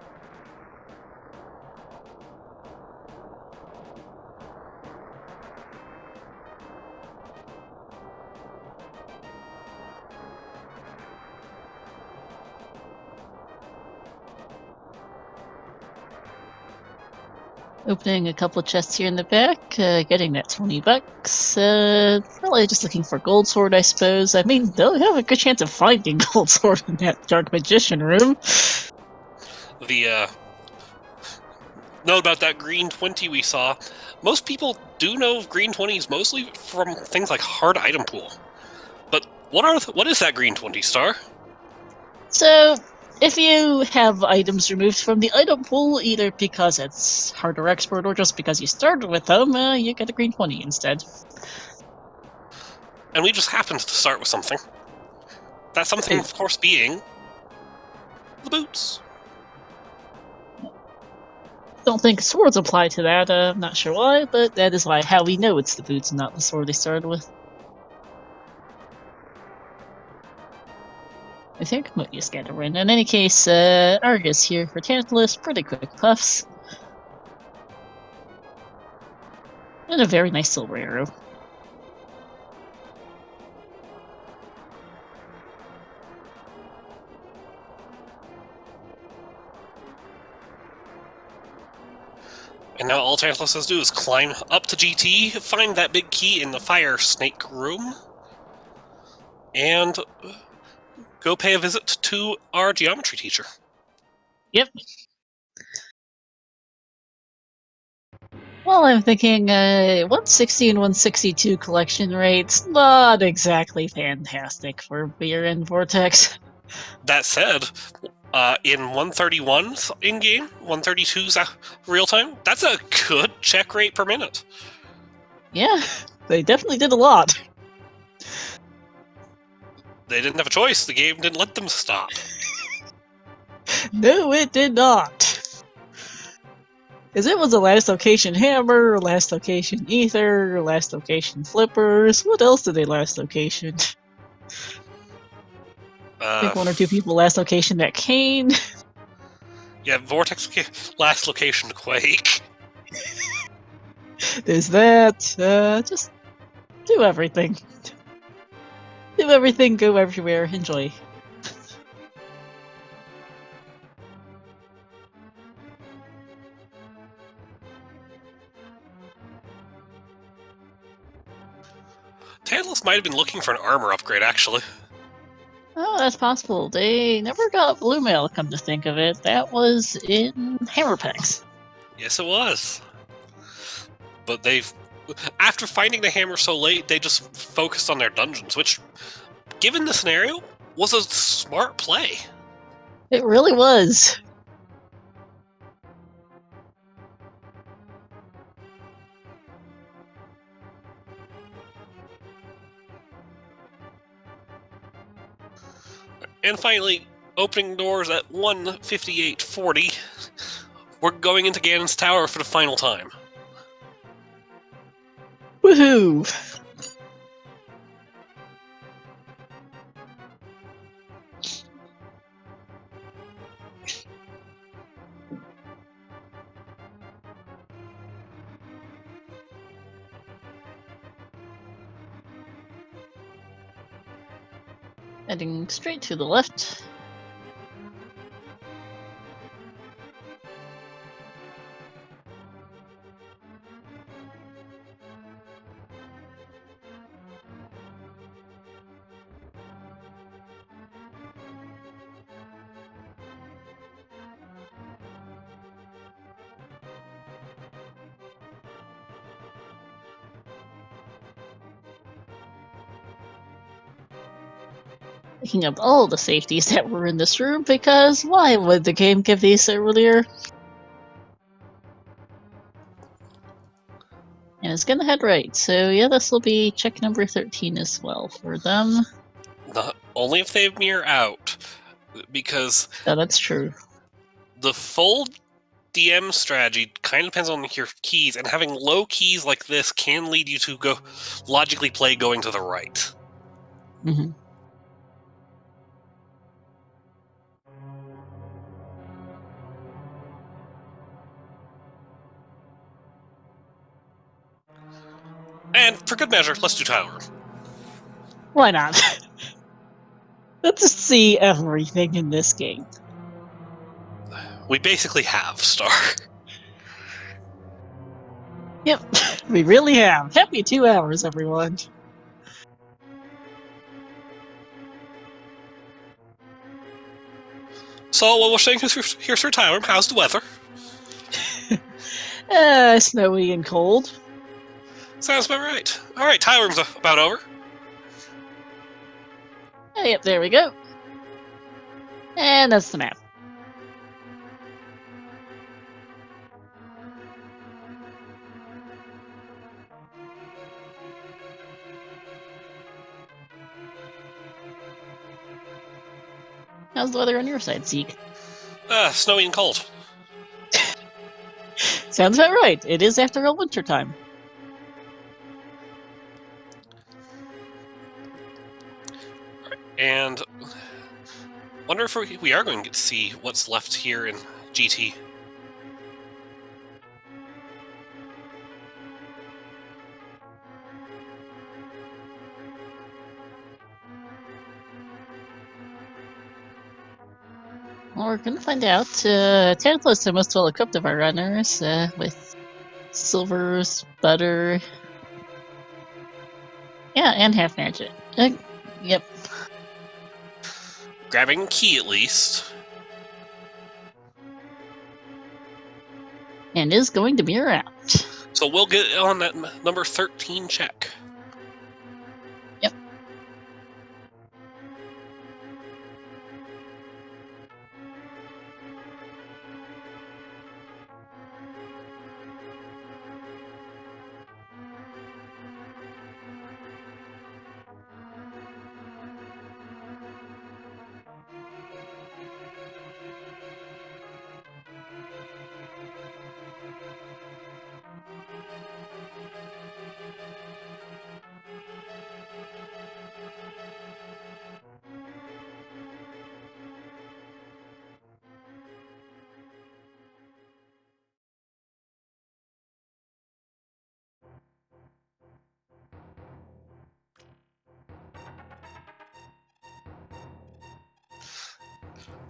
Opening a couple chests here in the back, getting that $20. Probably just looking for gold sword, I suppose. I mean, they'll have a good chance of finding gold sword in that dark magician room. The note about that green 20 we saw, most people do know of green 20s mostly from things like hard item pool. But what is that green 20 star? So, if you have items removed from the item pool, either because it's harder expert or just because you started with them, you get a green 20 instead. And we just happened to start with something. That something, of course, being the boots. Don't think swords apply to that, I'm not sure why, but that is how we know it's the boots and not the sword they started with. I think might just get a win. In any case, Argus here for Tantalus, pretty quick puffs. And a very nice silver arrow. And now all Tantalus has to do is climb up to GT, find that big key in the fire snake room, and go pay a visit to our geometry teacher. Yep. Well, I'm thinking 160 and 162 collection rates, not exactly fantastic for Beer and Vortex. That said, in 131's in-game, 132's real-time, that's a good check rate per minute. Yeah, they definitely did a lot. They didn't have a choice. The game didn't let them stop. No, it did not. Because it was a last location hammer, last location ether, last location flippers. What else did they last location? I think 1 or 2 people last location that Kane. Yeah, Vortex last location Quake. There's that. Just do everything. Do everything, go everywhere, enjoy. Tantalus might have been looking for an armor upgrade, actually. Oh, that's possible. They never got blue mail, come to think of it. That was in Hammer Packs. Yes, it was. But after finding the hammer so late, they just focused on their dungeons, which, given the scenario, was a smart play. It really was. And finally, opening doors at 1:58:40, we're going into Ganon's tower for the final time. Woohoo! Heading straight to the left. Picking up all the safeties that were in this room, because why would the game give these earlier? And it's gonna head right, so yeah, this will be check number 13 as well for them. Not only if they mirror out, because Oh, that's true. the full DM strategy kind of depends on your keys, and having low keys like this can lead you to go logically play going to the right. Mm-hmm. And for good measure, let's do Tyler. Why not? Let's just see everything in this game. We basically have Star. Yep, we really have. Happy 2 hours, everyone. So while we're staying here through Tyler, how's the weather? Snowy and cold. Sounds about right. All right, Tyler's about over. Yep, there we go. And that's the map. How's the weather on your side, Zeke? Snowy and cold. Sounds about right. It is after all winter time. And wonder if we are going to get to see what's left here in GT. Well, we're gonna find out. Tantala is the most well equipped of our runners, with silvers, butter. Yeah, and half magic. Yep. Grabbing a key at least. And is going to be around. So we'll get on that number 13 check. Yep.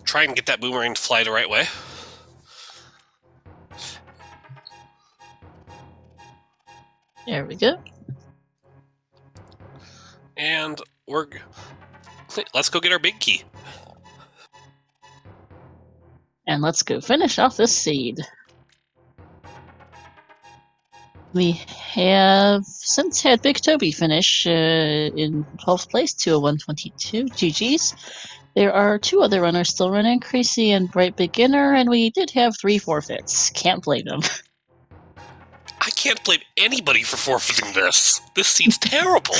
Try and get that boomerang to fly the right way. There we go. And we're Let's go get our big key. And let's go finish off this seed. We have since had Big Toby finish in 12th place, 201.22. GG's. There are 2 other runners still running, Creasy and Bright Beginner, and we did have 3 forfeits. Can't blame them. I can't blame anybody for forfeiting this. This seed's terrible.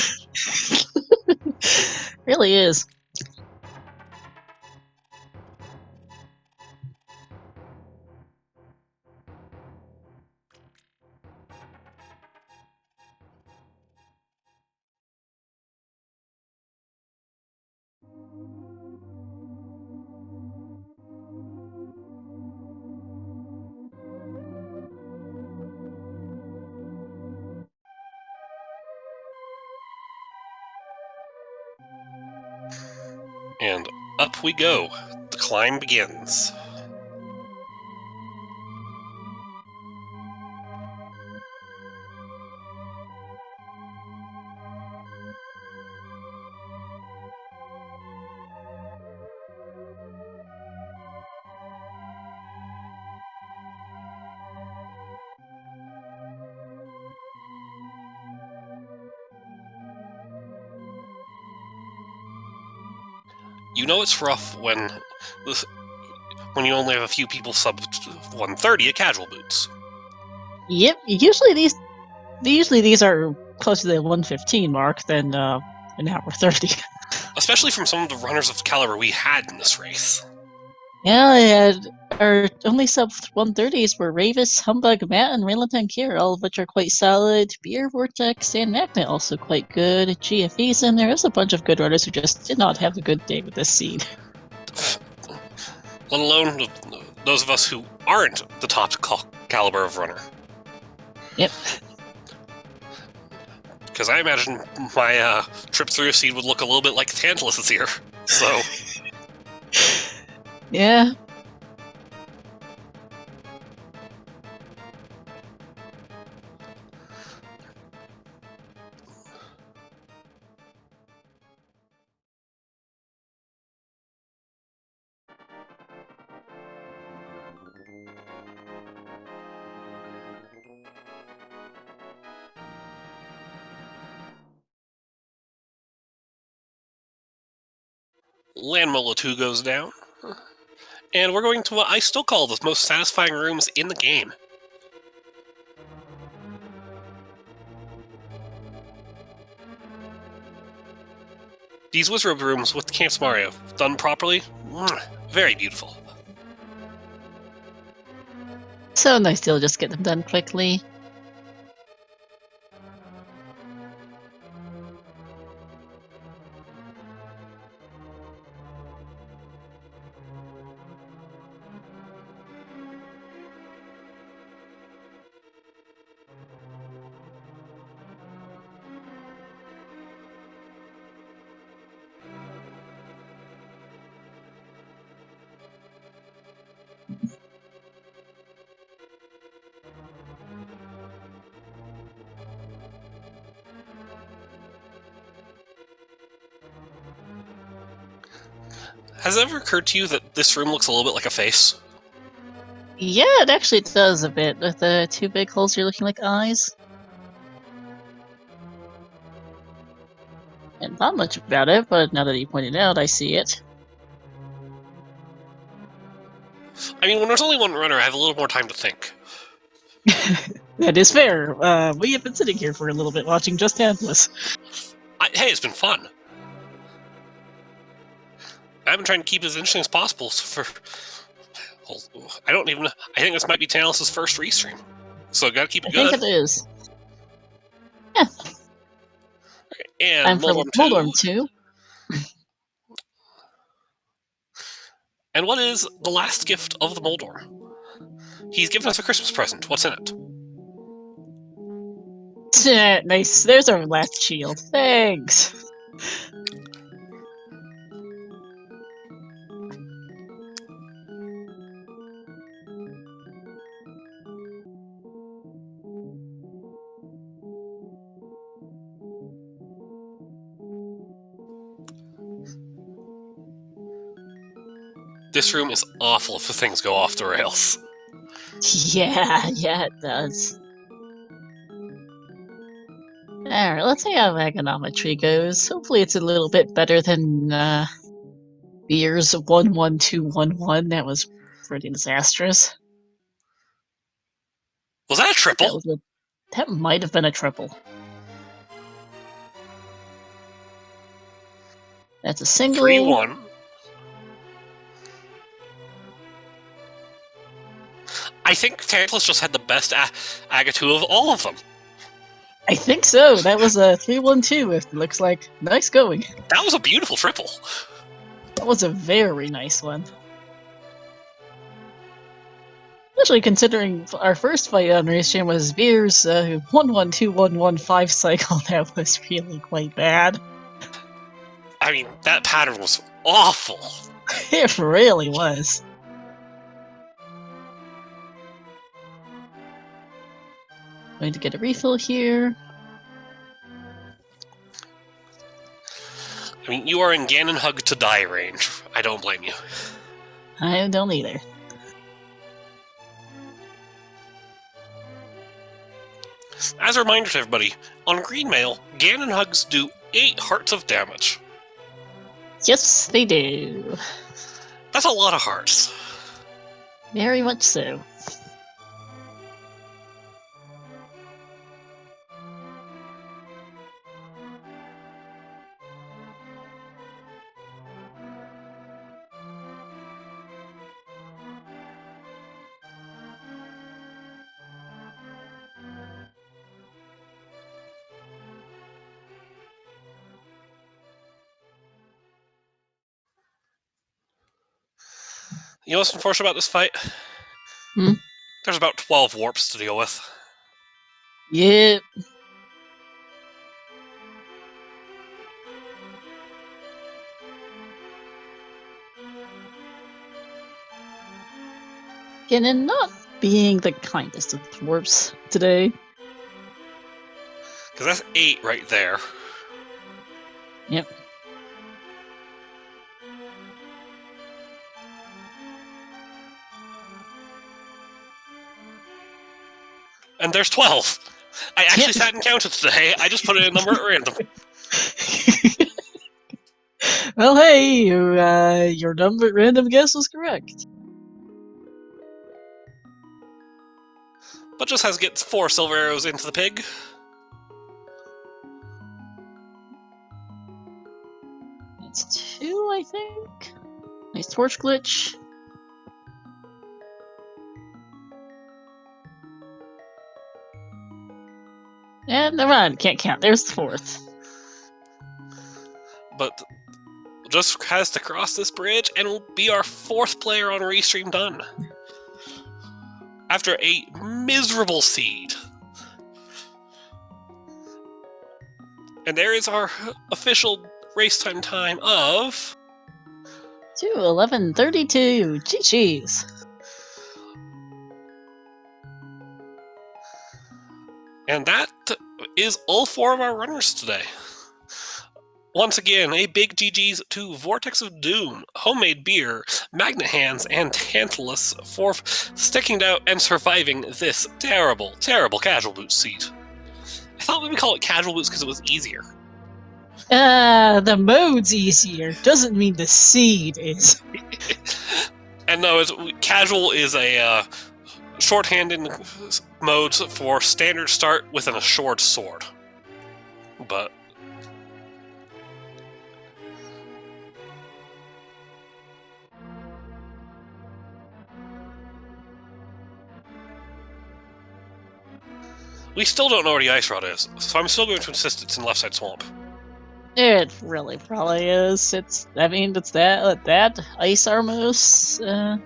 Really is. And up we go. The climb begins. You know it's rough when you only have a few people sub 130 at casual boots. Yep. Usually these are closer to the 115 mark than an hour 30. Especially from some of the runners of caliber we had in this race. Yeah, I had our only sub 130s were Ravis, Humbug, Matt, and Raylan Tankier, all of which are quite solid. Beer, Vortex, and Magnet also quite good. GFE's in there. There's a bunch of good runners who just did not have a good day with this seed. Let alone those of us who aren't the top caliber of runner. Yep. Because I imagine my trip through a seed would look a little bit like Tantalus' here. So, Yeah. Landmola 2 goes down. And we're going to what I still call the most satisfying rooms in the game. These wizard rooms with Camps Mario, done properly, very beautiful. So nice to just get them done quickly. Has it ever occurred to you that this room looks a little bit like a face? Yeah, it actually does a bit, with the 2 big holes you're looking like eyes. And not much about it, but now that you pointed out, I see it. I mean, when there's only one runner, I have a little more time to think. That is fair. We have been sitting here for a little bit watching Just Tantalus. Hey, it's been fun. I've been trying to keep it as interesting as possible I don't even know. I think this might be Tantalus' first restream. So gotta keep it I good. think it is. Yeah. And Time for Moldorm 2. And what is the last gift of the Moldorm? He's given us a Christmas present. What's in it? Nice. There's our last shield. Thanks. This room is awful if things go off the rails. Yeah, it does. Alright, let's see how econometry goes. Hopefully it's a little bit better than Beer's 11211. That was pretty disastrous. Was that a triple? That might have been a triple. That's a single. 3-1. I think Tantalus just had the best Agatu of all of them. I think so. That was a 3-1-2. It looks like nice going. That was a beautiful triple. That was a very nice one. Especially considering our first fight on Race Jam was Beer's 1-1-2-1-1-5 cycle. That was really quite bad. I mean, that pattern was awful. It really was. Going to get a refill here. I mean, you are in Ganon hug to die range. I don't blame you. I don't either. As a reminder to everybody, on Green Mail, Ganon hugs do 8 hearts of damage. Yes, they do. That's a lot of hearts. Very much so. You know what's unfortunate about this fight? Hmm? There's about 12 warps to deal with. Yep. Ganon not being the kindest of dwarves today. Because that's 8 right there. Yep. And there's 12. I actually sat and counted today. I just put in a number at random. Well, hey, your number random guess was correct. But just has to get 4 silver arrows into the pig. That's 2, I think. Nice torch glitch. And never mind, can't count. There's the 4th. But just has to cross this bridge and will be our 4th player on Restream done. After a miserable seed. And there is our official race time of 2:11:32. GG's. And that is all 4 of our runners today. Once again, a big GG's to Vortex of Doom, Homemade Beer, Magnet Hands, and Tantalus for sticking it out and surviving this terrible, terrible casual boots seed. I thought we'd call it casual boots because it was easier. The mode's easier. Doesn't mean the seed is. And no, casual is a shorthand in modes for standard start with an assured sword. But we still don't know where the ice rod is, so I'm still going to insist it's in left side swamp. It really probably is. It's that Ice Armos.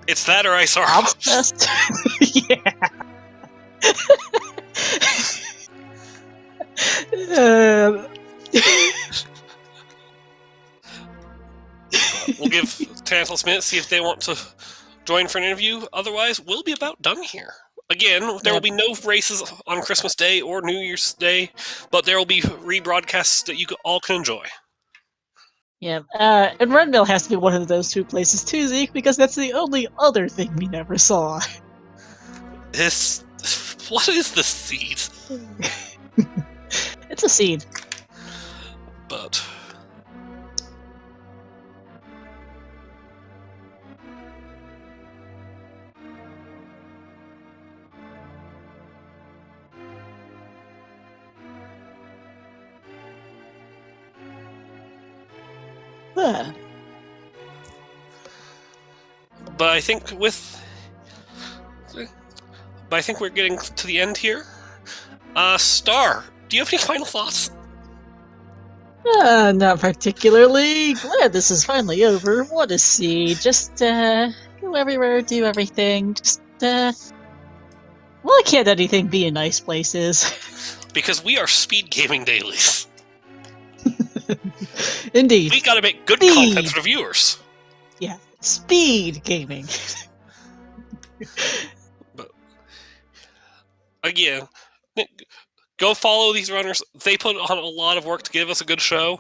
It's that or Ice Armor. Obsessed. Yeah. We'll give Tantalus a minute, see if they want to join for an interview. Otherwise, we'll be about done here. Again, there will be no races on Christmas Day or New Year's Day, but there will be rebroadcasts that you all can enjoy. Yeah, and Redmill has to be one of those two places too, Zeke, because that's the only other thing we never saw. What is the seed? It's a seed. But Ah, but I think we're getting to the end here. Star, do you have any final thoughts? not particularly. Glad this is finally over. What a seed. Just, go everywhere, do everything. Just, why can't anything be in nice places? Because we are speed gaming dailies. Indeed. We gotta make good Speed. content for the viewers. Yeah, speed gaming. But again, go follow these runners. They put on a lot of work to give us a good show.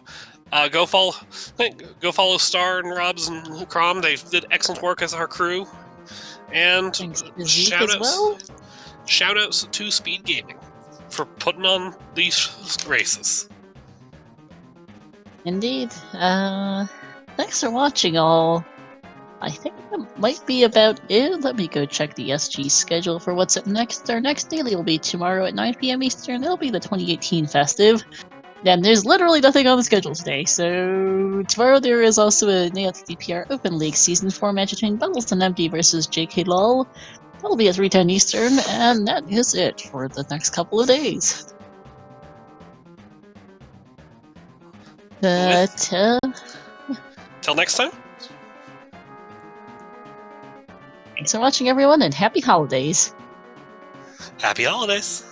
Go follow Star and Robs and Crom. They did excellent work as our crew. And Thanks to Zeke as well. shout outs to Speed Gaming for putting on these races. Indeed. Thanks for watching, all. I think that might be about it. Let me go check the SG schedule for what's up next. Our next daily will be tomorrow at 9 p.m. Eastern. It'll be the 2018 festive. And there's literally nothing on the schedule today, so tomorrow there is also an ALTTP Open League Season 4 match between Bubbles and Empty versus JK LOL. That'll be at 3:10 Eastern, and that is it for the next couple of days. Till next time. Thanks for watching, everyone, and happy holidays! Happy holidays.